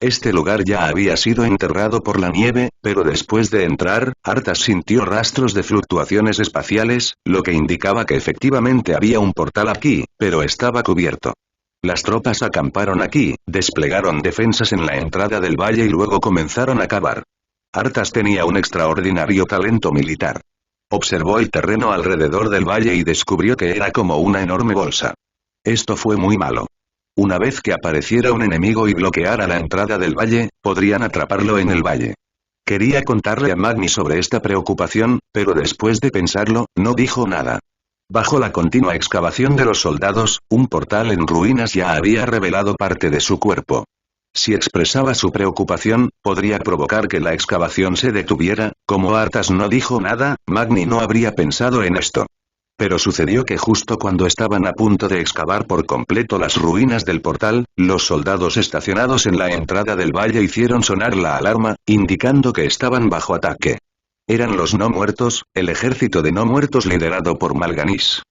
Este lugar ya había sido enterrado por la nieve, pero después de entrar, Arthas sintió rastros de fluctuaciones espaciales, lo que indicaba que efectivamente había un portal aquí, pero estaba cubierto. Las tropas acamparon aquí, desplegaron defensas en la entrada del valle y luego comenzaron a cavar. Arthas tenía un extraordinario talento militar. Observó el terreno alrededor del valle y descubrió que era como una enorme bolsa. Esto fue muy malo. Una vez que apareciera un enemigo y bloqueara la entrada del valle, podrían atraparlo en el valle. Quería contarle a Magni sobre esta preocupación, pero después de pensarlo, no dijo nada. Bajo la continua excavación de los soldados, un portal en ruinas ya había revelado parte de su cuerpo. Si expresaba su preocupación, podría provocar que la excavación se detuviera. Como Arthas no dijo nada, Magni no habría pensado en esto. Pero sucedió que justo cuando estaban a punto de excavar por completo las ruinas del portal, los soldados estacionados en la entrada del valle hicieron sonar la alarma, indicando que estaban bajo ataque. Eran los no muertos, el ejército de no muertos liderado por Mal'Ganis.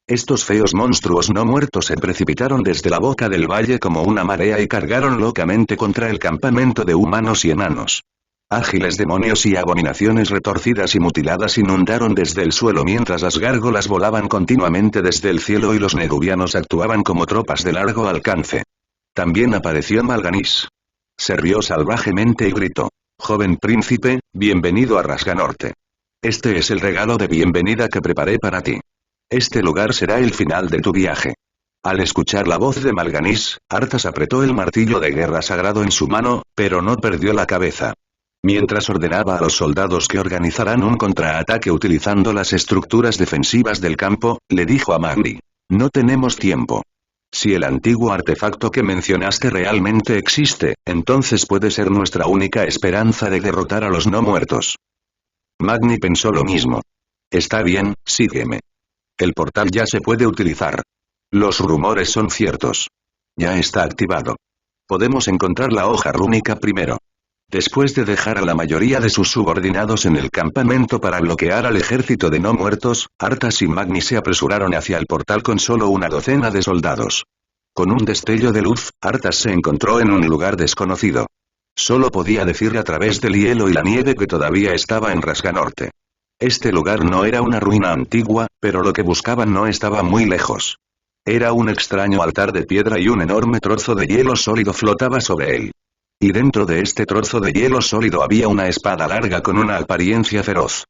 Estos feos monstruos no muertos se precipitaron desde la boca del valle como una marea y cargaron locamente contra el campamento de humanos y enanos. Ágiles demonios y abominaciones retorcidas y mutiladas inundaron desde el suelo mientras las gárgolas volaban continuamente desde el cielo y los nerubianos actuaban como tropas de largo alcance. También apareció Mal'Ganis. Se rió salvajemente y gritó: «Joven príncipe, bienvenido a Rasganorte. Este es el regalo de bienvenida que preparé para ti. Este lugar será el final de tu viaje». Al escuchar la voz de Mal'Ganis, Arthas apretó el martillo de guerra sagrado en su mano, pero no perdió la cabeza. Mientras ordenaba a los soldados que organizaran un contraataque utilizando las estructuras defensivas del campo, le dijo a Magni: «No tenemos tiempo. Si el antiguo artefacto que mencionaste realmente existe, entonces puede ser nuestra única esperanza de derrotar a los no muertos». Magni pensó lo mismo. «Está bien, sígueme. El portal ya se puede utilizar. Los rumores son ciertos. Ya está activado. Podemos encontrar la hoja rúnica primero». Después de dejar a la mayoría de sus subordinados en el campamento para bloquear al ejército de no muertos, Arthas y Magni se apresuraron hacia el portal con solo una docena de soldados. Con un destello de luz, Arthas se encontró en un lugar desconocido. Solo podía decir a través del hielo y la nieve que todavía estaba en Rasganorte. Este lugar no era una ruina antigua, pero lo que buscaban no estaba muy lejos. Era un extraño altar de piedra y un enorme trozo de hielo sólido flotaba sobre él. Y dentro de este trozo de hielo sólido había una espada larga con una apariencia feroz.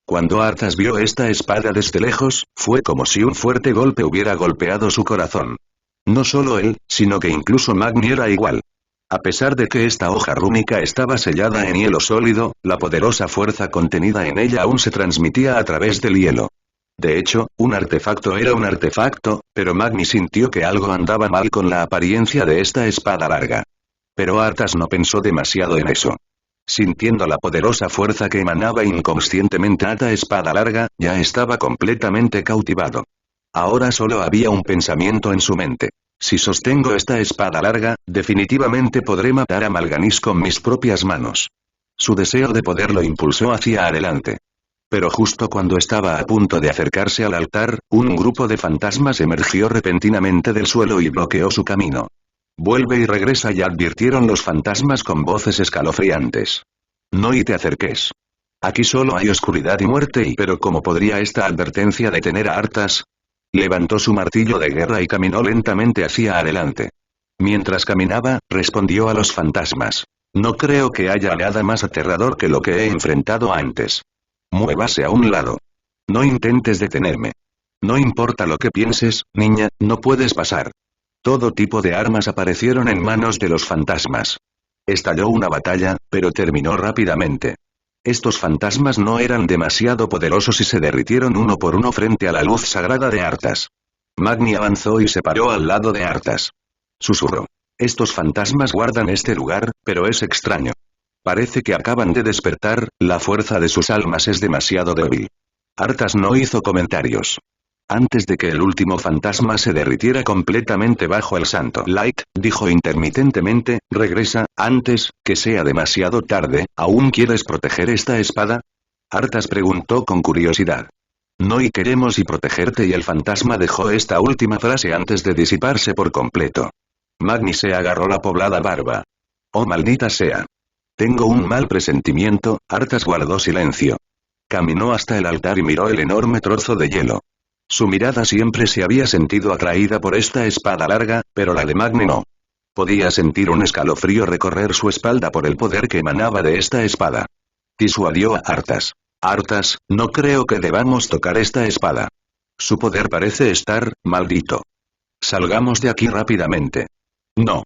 Cuando Arthas vio esta espada desde lejos, fue como si un fuerte golpe hubiera golpeado su corazón. No solo él, sino que incluso Magni era igual. A pesar de que esta hoja rúnica estaba sellada en hielo sólido, la poderosa fuerza contenida en ella aún se transmitía a través del hielo. De hecho, un artefacto era un artefacto, pero Magni sintió que algo andaba mal con la apariencia de esta espada larga. Pero Arthas no pensó demasiado en eso. Sintiendo la poderosa fuerza que emanaba inconscientemente esta espada larga, ya estaba completamente cautivado. Ahora solo había un pensamiento en su mente. Si sostengo esta espada larga, definitivamente podré matar a Mal'Ganis con mis propias manos. Su deseo de poder lo impulsó hacia adelante. Pero justo cuando estaba a punto de acercarse al altar, un grupo de fantasmas emergió repentinamente del suelo y bloqueó su camino. Vuelve y regresa, y advirtieron los fantasmas con voces escalofriantes. No y te acerques. Aquí solo hay oscuridad y muerte pero ¿cómo podría esta advertencia detener a Arthas? Levantó su martillo de guerra y caminó lentamente hacia adelante. Mientras caminaba, respondió a los fantasmas. No creo que haya nada más aterrador que lo que he enfrentado antes. Muévase a un lado. No intentes detenerme. No importa lo que pienses, niña, no puedes pasar. Todo tipo de armas aparecieron en manos de los fantasmas. Estalló una batalla, pero terminó rápidamente. Estos fantasmas no eran demasiado poderosos y se derritieron uno por uno frente a la luz sagrada de Arthas. Magni avanzó y se paró al lado de Arthas. Susurró. Estos fantasmas guardan este lugar, pero es extraño. Parece que acaban de despertar, la fuerza de sus almas es demasiado débil. Arthas no hizo comentarios. Antes de que el último fantasma se derritiera completamente bajo el santo light, dijo intermitentemente, regresa, antes, que sea demasiado tarde. ¿Aún quieres proteger esta espada? Arthas preguntó con curiosidad. No y queremos y protegerte, y el fantasma dejó esta última frase antes de disiparse por completo. Magni se agarró la poblada barba. Oh maldita sea. Tengo un mal presentimiento. Arthas guardó silencio. Caminó hasta el altar y miró el enorme trozo de hielo. Su mirada siempre se había sentido atraída por esta espada larga, pero la de Magni no. Podía sentir un escalofrío recorrer su espalda por el poder que emanaba de esta espada. Disuadió a Arthas. Arthas, no creo que debamos tocar esta espada. Su poder parece estar maldito. Salgamos de aquí rápidamente. No.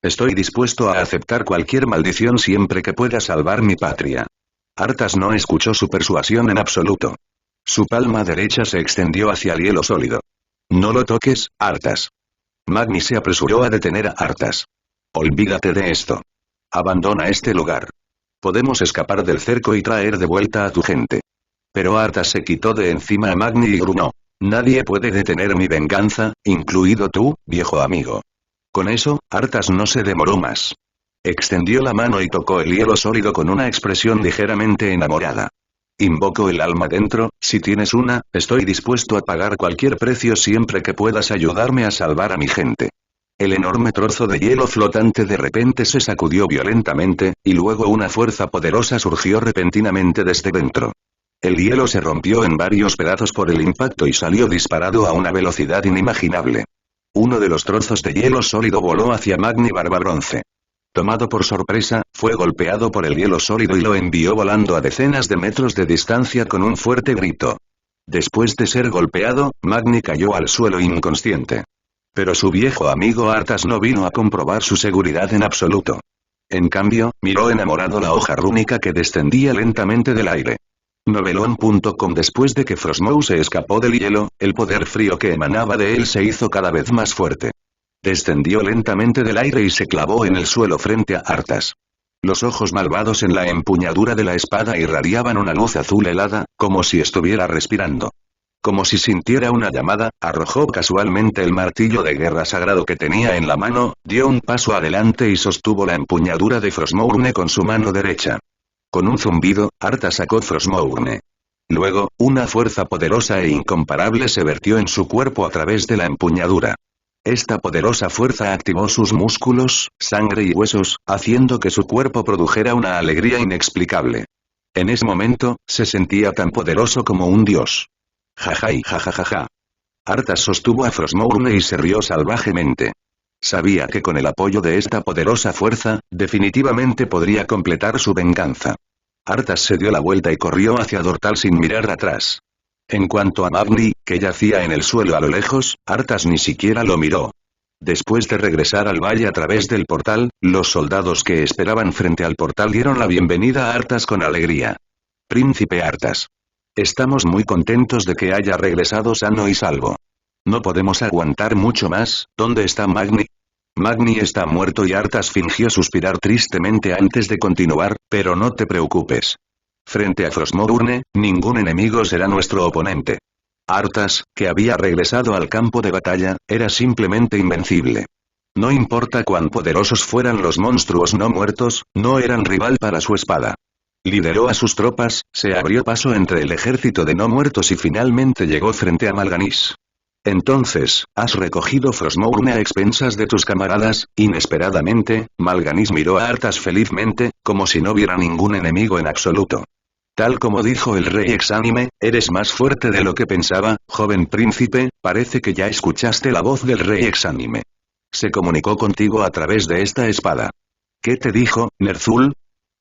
Estoy dispuesto a aceptar cualquier maldición siempre que pueda salvar mi patria. Arthas no escuchó su persuasión en absoluto. Su palma derecha se extendió hacia el hielo sólido. No lo toques, Arthas. Magni se apresuró a detener a Arthas. Olvídate de esto. Abandona este lugar. Podemos escapar del cerco y traer de vuelta a tu gente. Pero Arthas se quitó de encima a Magni y gruñó. Nadie puede detener mi venganza, incluido tú, viejo amigo. Con eso, Arthas no se demoró más. Extendió la mano y tocó el hielo sólido con una expresión ligeramente enamorada. Invoco el alma dentro, si tienes una, estoy dispuesto a pagar cualquier precio siempre que puedas ayudarme a salvar a mi gente. El enorme trozo de hielo flotante de repente se sacudió violentamente, y luego una fuerza poderosa surgió repentinamente desde dentro. El hielo se rompió en varios pedazos por el impacto y salió disparado a una velocidad inimaginable. Uno de los trozos de hielo sólido voló hacia Magni Barbabronce. Tomado por sorpresa, fue golpeado por el hielo sólido y lo envió volando a decenas de metros de distancia con un fuerte grito. Después de ser golpeado, Magni cayó al suelo inconsciente. Pero su viejo amigo Arthas no vino a comprobar su seguridad en absoluto. En cambio, miró enamorado la hoja rúnica que descendía lentamente del aire. Novelon.com. Después de que Frostmourne se escapó del hielo, el poder frío que emanaba de él se hizo cada vez más fuerte. Descendió lentamente del aire y se clavó en el suelo frente a Arthas. Los ojos malvados en la empuñadura de la espada irradiaban una luz azul helada, como si estuviera respirando. Como si sintiera una llamada, arrojó casualmente el martillo de guerra sagrado que tenía en la mano, dio un paso adelante y sostuvo la empuñadura de Frostmourne con su mano derecha. Con un zumbido, Arthas sacó Frostmourne. Luego, una fuerza poderosa e incomparable se vertió en su cuerpo a través de la empuñadura. Esta poderosa fuerza activó sus músculos, sangre y huesos, haciendo que su cuerpo produjera una alegría inexplicable. En ese momento, se sentía tan poderoso como un dios. Jajai jajajaja. Arthas sostuvo a Frostmourne y se rió salvajemente. Sabía que con el apoyo de esta poderosa fuerza, definitivamente podría completar su venganza. Arthas se dio la vuelta y corrió hacia Dortal sin mirar atrás. En cuanto a Magni, que yacía en el suelo a lo lejos, Arthas ni siquiera lo miró. Después de regresar al valle a través del portal, los soldados que esperaban frente al portal dieron la bienvenida a Arthas con alegría. Príncipe Arthas. Estamos muy contentos de que haya regresado sano y salvo. No podemos aguantar mucho más. ¿Dónde está Magni? Magni está muerto y Arthas fingió suspirar tristemente antes de continuar, pero no te preocupes. Frente a Frostmourne, ningún enemigo será nuestro oponente. Arthas, que había regresado al campo de batalla, era simplemente invencible. No importa cuán poderosos fueran los monstruos no muertos, no eran rival para su espada. Lideró a sus tropas, se abrió paso entre el ejército de no muertos y finalmente llegó frente a Mal'Ganis. Entonces, has recogido Frostmourne a expensas de tus camaradas. Inesperadamente, Mal'Ganis miró a Arthas felizmente, como si no viera ningún enemigo en absoluto. Tal como dijo el rey exánime, eres más fuerte de lo que pensaba, joven príncipe, parece que ya escuchaste la voz del rey exánime. Se comunicó contigo a través de esta espada. ¿Qué te dijo, Ner'zhul?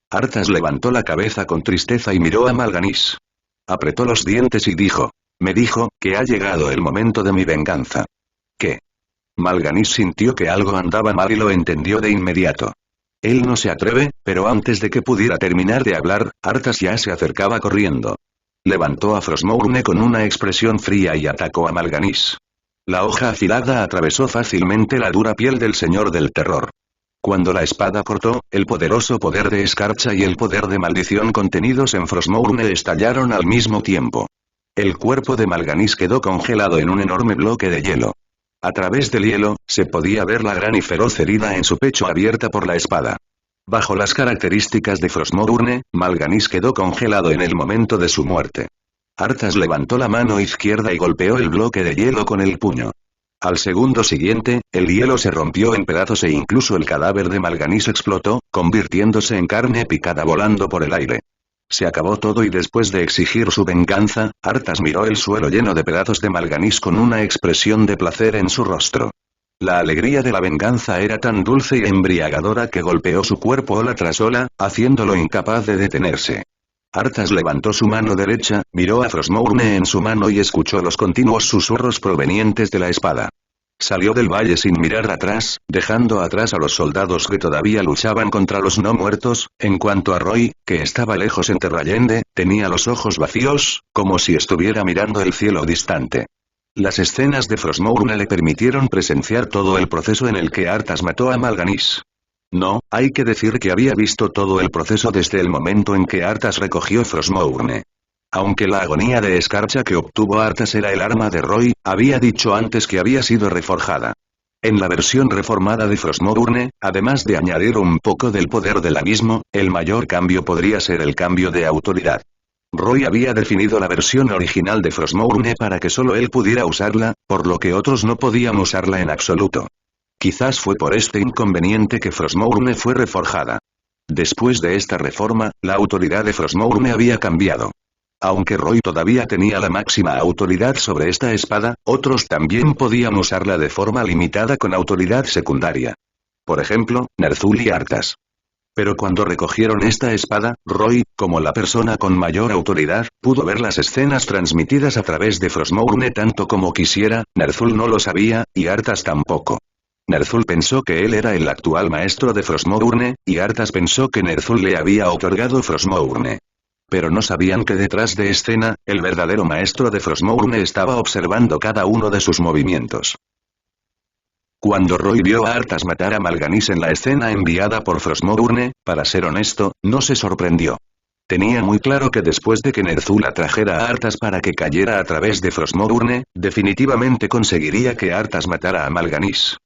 Arthas levantó la cabeza con tristeza y miró a Mal'Ganis. Apretó los dientes y dijo. Me dijo, que ha llegado el momento de mi venganza. ¿Qué? Mal'Ganis sintió que algo andaba mal y lo entendió de inmediato. Él no se atreve, pero antes de que pudiera terminar de hablar, Arthas ya se acercaba corriendo. Levantó a Frostmourne con una expresión fría y atacó a Mal'Ganis. La hoja afilada atravesó fácilmente la dura piel del Señor del Terror. Cuando la espada cortó, el poderoso poder de escarcha y el poder de maldición contenidos en Frostmourne estallaron al mismo tiempo. El cuerpo de Mal'Ganis quedó congelado en un enorme bloque de hielo. A través del hielo, se podía ver la gran y feroz herida en su pecho abierta por la espada. Bajo las características de Frostmourne, Mal'Ganis quedó congelado en el momento de su muerte. Arthas levantó la mano izquierda y golpeó el bloque de hielo con el puño. Al segundo siguiente, el hielo se rompió en pedazos e incluso el cadáver de Mal'Ganis explotó, convirtiéndose en carne picada volando por el aire. Se acabó todo y después de exigir su venganza, Arthas miró el suelo lleno de pedazos de Mal'Ganis con una expresión de placer en su rostro. La alegría de la venganza era tan dulce y embriagadora que golpeó su cuerpo ola tras ola, haciéndolo incapaz de detenerse. Arthas levantó su mano derecha, miró a Frostmourne en su mano y escuchó los continuos susurros provenientes de la espada. Salió del valle sin mirar atrás, dejando atrás a los soldados que todavía luchaban contra los no muertos. En cuanto a Roy, que estaba lejos en Terrayende, tenía los ojos vacíos, como si estuviera mirando el cielo distante. Las escenas de Frostmourne le permitieron presenciar todo el proceso en el que Arthas mató a Mal'Ganis. No, hay que decir que había visto todo el proceso desde el momento en que Arthas recogió Frostmourne. Aunque la agonía de escarcha que obtuvo Arthas era el arma de Roy, había dicho antes que había sido reforjada. En la versión reformada de Frostmourne, además de añadir un poco del poder del abismo, el mayor cambio podría ser el cambio de autoridad. Roy había definido la versión original de Frostmourne para que solo él pudiera usarla, por lo que otros no podían usarla en absoluto. Quizás fue por este inconveniente que Frostmourne fue reforjada. Después de esta reforma, la autoridad de Frostmourne había cambiado. Aunque Roy todavía tenía la máxima autoridad sobre esta espada, otros también podían usarla de forma limitada con autoridad secundaria. Por ejemplo, Ner'zhul y Arthas. Pero cuando recogieron esta espada, Roy, como la persona con mayor autoridad, pudo ver las escenas transmitidas a través de Frostmourne tanto como quisiera. Ner'zhul no lo sabía, y Arthas tampoco. Ner'zhul pensó que él era el actual maestro de Frostmourne, y Arthas pensó que Ner'zhul le había otorgado Frostmourne. Pero no sabían que detrás de escena, el verdadero maestro de Frostmourne estaba observando cada uno de sus movimientos. Cuando Roy vio a Arthas matar a Mal'Ganis en la escena enviada por Frostmourne, para ser honesto, no se sorprendió. Tenía muy claro que después de que Ner'zhul atrajera a Arthas para que cayera a través de Frostmourne, definitivamente conseguiría que Arthas matara a Mal'Ganis.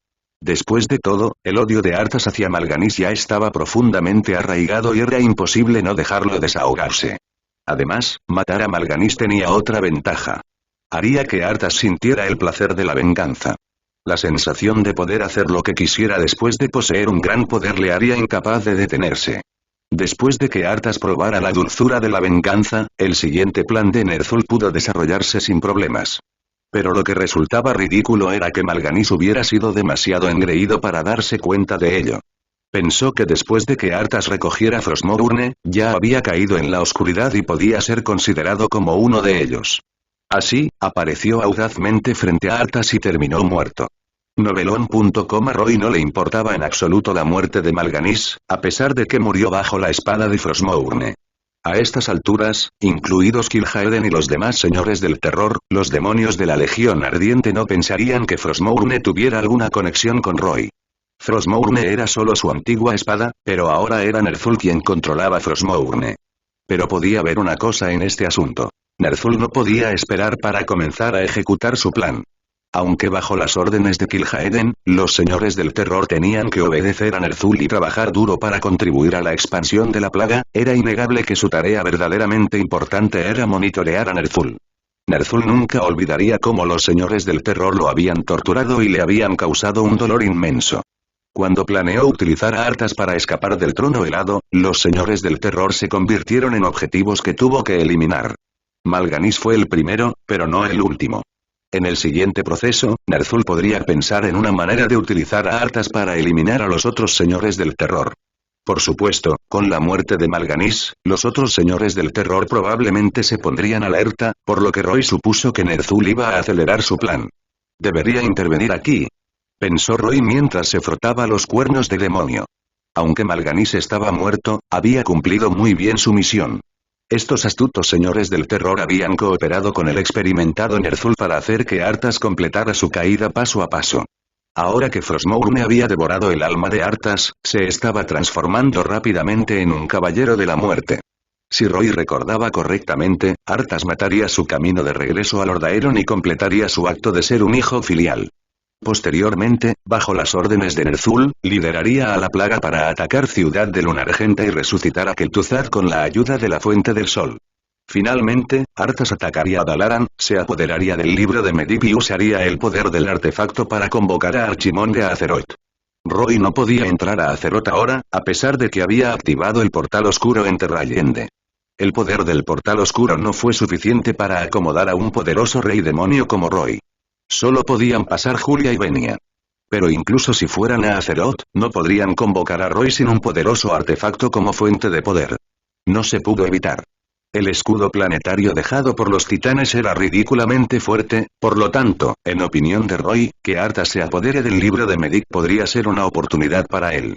Después de todo, el odio de Arthas hacia Mal'Ganis ya estaba profundamente arraigado y era imposible no dejarlo desahogarse. Además, matar a Mal'Ganis tenía otra ventaja. Haría que Arthas sintiera el placer de la venganza. La sensación de poder hacer lo que quisiera después de poseer un gran poder le haría incapaz de detenerse. Después de que Arthas probara la dulzura de la venganza, el siguiente plan de Ner'zhul pudo desarrollarse sin problemas. Pero lo que resultaba ridículo era que Mal'Ganis hubiera sido demasiado engreído para darse cuenta de ello. Pensó que después de que Arthas recogiera Frostmourne, ya había caído en la oscuridad y podía ser considerado como uno de ellos. Así, apareció audazmente frente a Arthas y terminó muerto. Novelón.com. A Roy no le importaba en absoluto la muerte de Mal'Ganis, a pesar de que murió bajo la espada de Frostmourne. A estas alturas, incluidos Kil'jaeden y los demás señores del terror, los demonios de la Legión Ardiente no pensarían que Frostmourne tuviera alguna conexión con Roy. Frostmourne era solo su antigua espada, pero ahora era Ner'zhul quien controlaba Frostmourne. Pero podía ver una cosa en este asunto. Ner'zhul no podía esperar para comenzar a ejecutar su plan. Aunque bajo las órdenes de Kil'jaeden, los señores del terror tenían que obedecer a Ner'zhul y trabajar duro para contribuir a la expansión de la plaga, era innegable que su tarea verdaderamente importante era monitorear a Ner'zhul. Ner'zhul nunca olvidaría cómo los señores del terror lo habían torturado y le habían causado un dolor inmenso. Cuando planeó utilizar a Arthas para escapar del trono helado, los señores del terror se convirtieron en objetivos que tuvo que eliminar. Mal'Ganis fue el primero, pero no el último. En el siguiente proceso, Ner'zhul podría pensar en una manera de utilizar a Arthas para eliminar a los otros señores del terror. Por supuesto, con la muerte de Mal'Ganis, los otros señores del terror probablemente se pondrían alerta, por lo que Roy supuso que Ner'zhul iba a acelerar su plan. Debería intervenir aquí, pensó Roy mientras se frotaba los cuernos de demonio. Aunque Mal'Ganis estaba muerto, había cumplido muy bien su misión. Estos astutos señores del terror habían cooperado con el experimentado Ner'zhul para hacer que Arthas completara su caída paso a paso. Ahora que Frostmourne había devorado el alma de Arthas, se estaba transformando rápidamente en un caballero de la muerte. Si Roy recordaba correctamente, Arthas mataría su camino de regreso a Lordaeron y completaría su acto de ser un hijo filial. Posteriormente, bajo las órdenes de Ner'zhul, lideraría a la plaga para atacar Ciudad de Lunargenta y resucitar a Kel'Thuzad con la ayuda de la Fuente del Sol. Finalmente, Arthas atacaría a Dalaran, se apoderaría del libro de Medivh y usaría el poder del artefacto para convocar a Archimonde a Azeroth. Roy no podía entrar a Azeroth ahora, a pesar de que había activado el portal oscuro en Terrayende. El poder del portal oscuro no fue suficiente para acomodar a un poderoso rey demonio como Roy. Solo podían pasar Julia y Venia. Pero incluso si fueran a Azeroth, no podrían convocar a Roy sin un poderoso artefacto como fuente de poder. No se pudo evitar. El escudo planetario dejado por los titanes era ridículamente fuerte, por lo tanto, en opinión de Roy, que Arthas se apodere del libro de Medivh podría ser una oportunidad para él.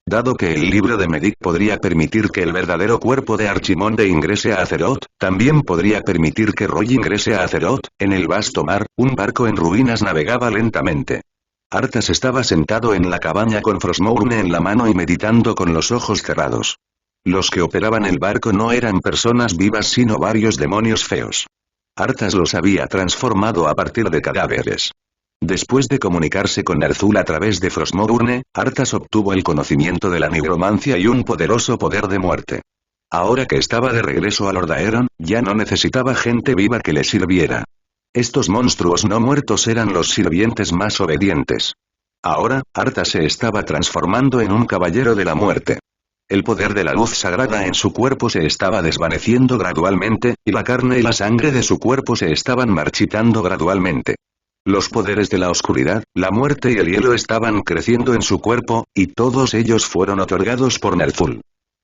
Dado que el libro de Medivh podría permitir que el verdadero cuerpo de Archimonde ingrese a Azeroth, también podría permitir que Roy ingrese a Azeroth. En el vasto mar, un barco en ruinas navegaba lentamente. Arthas estaba sentado en la cabaña con Frostmourne en la mano y meditando con los ojos cerrados. Los que operaban el barco no eran personas vivas sino varios demonios feos. Arthas los había transformado a partir de cadáveres. Después de comunicarse con Ner'zhul a través de Frostmourne, Arthas obtuvo el conocimiento de la nigromancia y un poderoso poder de muerte. Ahora que estaba de regreso a Lordaeron, ya no necesitaba gente viva que le sirviera. Estos monstruos no muertos eran los sirvientes más obedientes. Ahora, Arthas se estaba transformando en un caballero de la muerte. El poder de la luz sagrada en su cuerpo se estaba desvaneciendo gradualmente, y la carne y la sangre de su cuerpo se estaban marchitando gradualmente. Los poderes de la oscuridad, la muerte y el hielo estaban creciendo en su cuerpo, y todos ellos fueron otorgados por Ner'zhul.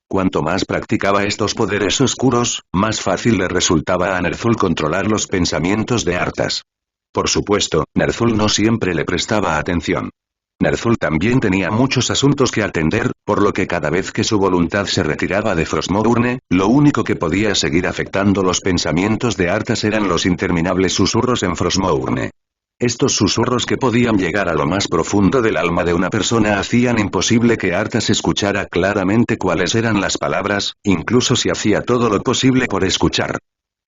Cuanto más practicaba estos poderes oscuros, más fácil le resultaba a Ner'zhul controlar los pensamientos de Arthas. Por supuesto, Ner'zhul no siempre le prestaba atención. Ner'zhul también tenía muchos asuntos que atender, por lo que cada vez que su voluntad se retiraba de Frostmourne, lo único que podía seguir afectando los pensamientos de Arthas eran los interminables susurros en Frostmourne. Estos susurros que podían llegar a lo más profundo del alma de una persona hacían imposible que Arthas escuchara claramente cuáles eran las palabras, incluso si hacía todo lo posible por escuchar.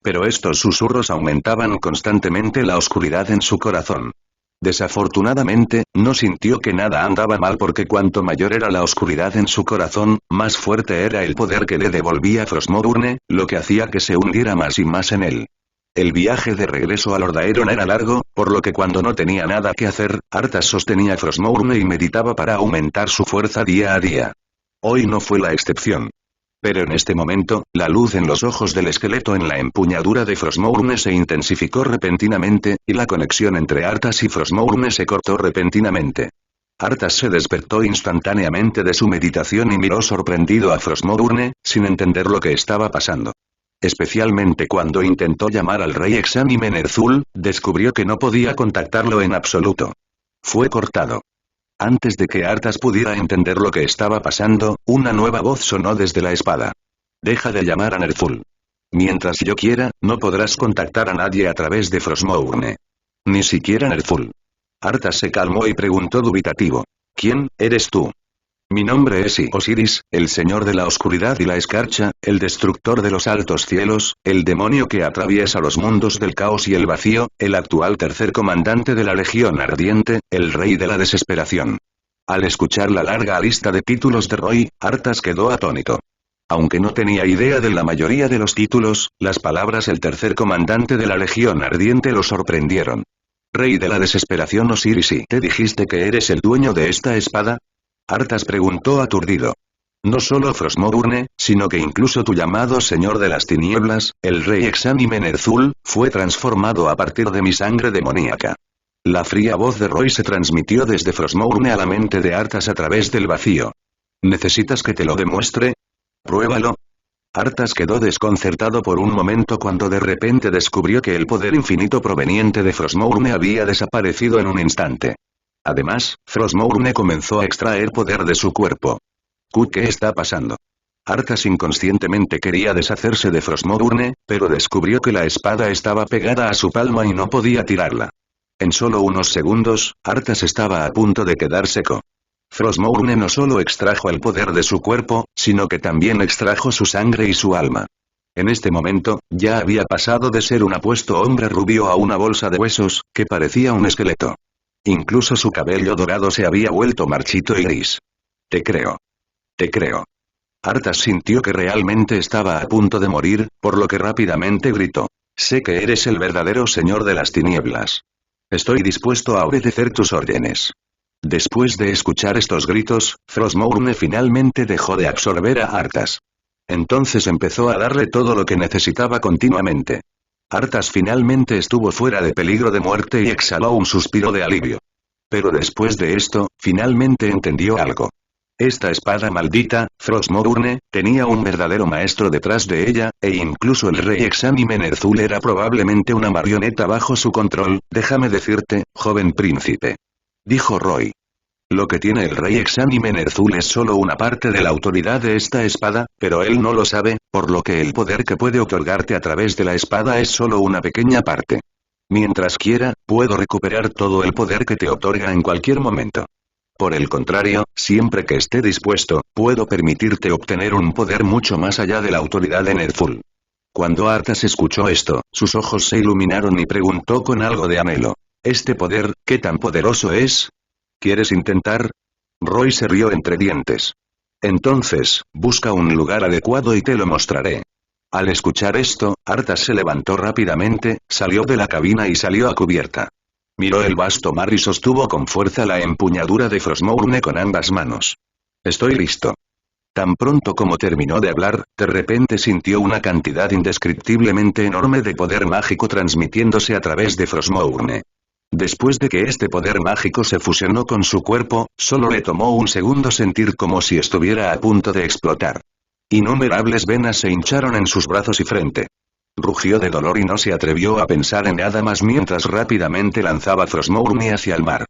Pero estos susurros aumentaban constantemente la oscuridad en su corazón. Desafortunadamente, no sintió que nada andaba mal porque cuanto mayor era la oscuridad en su corazón, más fuerte era el poder que le devolvía Frostmourne, lo que hacía que se hundiera más y más en él. El viaje de regreso a Lordaeron era largo, por lo que cuando no tenía nada que hacer, Arthas sostenía Frostmourne y meditaba para aumentar su fuerza día a día. Hoy no fue la excepción. Pero en este momento, la luz en los ojos del esqueleto en la empuñadura de Frostmourne se intensificó repentinamente, y la conexión entre Arthas y Frostmourne se cortó repentinamente. Arthas se despertó instantáneamente de su meditación y miró sorprendido a Frostmourne, sin entender lo que estaba pasando. Especialmente cuando intentó llamar al rey exánime Ner'zhul, descubrió que no podía contactarlo en absoluto. Fue cortado. Antes de que Arthas pudiera entender lo que estaba pasando, una nueva voz sonó desde la espada. Deja de llamar a Ner'zhul. Mientras yo quiera, no podrás contactar a nadie a través de Frostmourne. Ni siquiera Ner'zhul. Arthas se calmó y preguntó dubitativo. ¿Quién eres tú? Mi nombre es Osiris, el señor de la oscuridad y la escarcha, el destructor de los altos cielos, el demonio que atraviesa los mundos del caos y el vacío, el actual tercer comandante de la Legión Ardiente, el rey de la desesperación. Al escuchar la larga lista de títulos de Roy, Arthas quedó atónito. Aunque no tenía idea de la mayoría de los títulos, las palabras el tercer comandante de la Legión Ardiente lo sorprendieron. Rey de la desesperación Osiris, ¿y te dijiste que eres el dueño de esta espada? Arthas preguntó aturdido. No solo Frostmourne, sino que incluso tu llamado Señor de las Tinieblas, el Rey Exánime Ner'zhul, fue transformado a partir de mi sangre demoníaca. La fría voz de Roy se transmitió desde Frostmourne a la mente de Arthas a través del vacío. ¿Necesitas que te lo demuestre? Pruébalo. Arthas quedó desconcertado por un momento cuando de repente descubrió que el poder infinito proveniente de Frostmourne había desaparecido en un instante. Además, Frostmourne comenzó a extraer poder de su cuerpo. ¿Qué está pasando? Arthas inconscientemente quería deshacerse de Frostmourne, pero descubrió que la espada estaba pegada a su palma y no podía tirarla. En solo unos segundos, Arthas estaba a punto de quedar seco. Frostmourne no solo extrajo el poder de su cuerpo, sino que también extrajo su sangre y su alma. En este momento, ya había pasado de ser un apuesto hombre rubio a una bolsa de huesos, que parecía un esqueleto. Incluso su cabello dorado se había vuelto marchito y gris. Te creo. Te creo. Arthas sintió que realmente estaba a punto de morir, por lo que rápidamente gritó. Sé que eres el verdadero señor de las tinieblas. Estoy dispuesto a obedecer tus órdenes. Después de escuchar estos gritos, Frostmourne finalmente dejó de absorber a Arthas. Entonces empezó a darle todo lo que necesitaba continuamente. Arthas finalmente estuvo fuera de peligro de muerte y exhaló un suspiro de alivio. Pero después de esto, finalmente entendió algo. Esta espada maldita, Frostmourne, tenía un verdadero maestro detrás de ella, e incluso el rey Exánime Ner'zhul era probablemente una marioneta bajo su control, déjame decirte, joven príncipe. Dijo Roy. Lo que tiene el rey Exánime Ner'zhul es solo una parte de la autoridad de esta espada, pero él no lo sabe, por lo que el poder que puede otorgarte a través de la espada es solo una pequeña parte. Mientras quiera, puedo recuperar todo el poder que te otorga en cualquier momento. Por el contrario, siempre que esté dispuesto, puedo permitirte obtener un poder mucho más allá de la autoridad de Ner'zhul. Cuando Arthas escuchó esto, sus ojos se iluminaron y preguntó con algo de anhelo. ¿Este poder, qué tan poderoso es? ¿Quieres intentar? Roy se rió entre dientes. Entonces, busca un lugar adecuado y te lo mostraré. Al escuchar esto, Arthas se levantó rápidamente, salió de la cabina y salió a cubierta. Miró el vasto mar y sostuvo con fuerza la empuñadura de Frostmourne con ambas manos. Estoy listo. Tan pronto como terminó de hablar, de repente sintió una cantidad indescriptiblemente enorme de poder mágico transmitiéndose a través de Frostmourne. Después de que este poder mágico se fusionó con su cuerpo, solo le tomó un segundo sentir como si estuviera a punto de explotar. Innumerables venas se hincharon en sus brazos y frente. Rugió de dolor y no se atrevió a pensar en nada más mientras rápidamente lanzaba Frostmourne hacia el mar.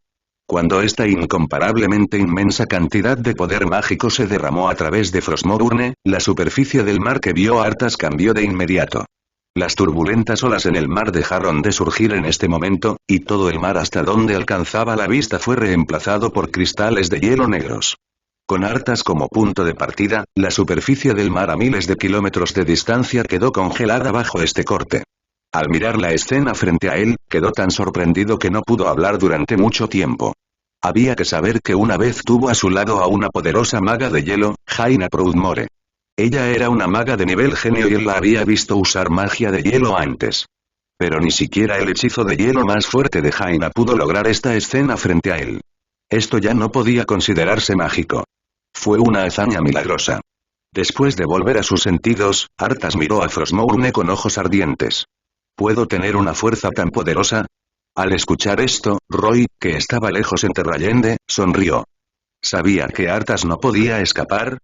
Cuando esta incomparablemente inmensa cantidad de poder mágico se derramó a través de Frostmourne, la superficie del mar que vio Arthas cambió de inmediato. Las turbulentas olas en el mar dejaron de surgir en este momento, y todo el mar hasta donde alcanzaba la vista fue reemplazado por cristales de hielo negros. Con Arthas como punto de partida, la superficie del mar a miles de kilómetros de distancia quedó congelada bajo este corte. Al mirar la escena frente a él, quedó tan sorprendido que no pudo hablar durante mucho tiempo. Había que saber que una vez tuvo a su lado a una poderosa maga de hielo, Jaina Proudmoore. Ella era una maga de nivel genio y él la había visto usar magia de hielo antes. Pero ni siquiera el hechizo de hielo más fuerte de Jaina pudo lograr esta escena frente a él. Esto ya no podía considerarse mágico. Fue una hazaña milagrosa. Después de volver a sus sentidos, Arthas miró a Frostmourne con ojos ardientes. ¿Puedo tener una fuerza tan poderosa? Al escuchar esto, Roy, que estaba lejos en Terrayende, sonrió. Sabía que Arthas no podía escapar,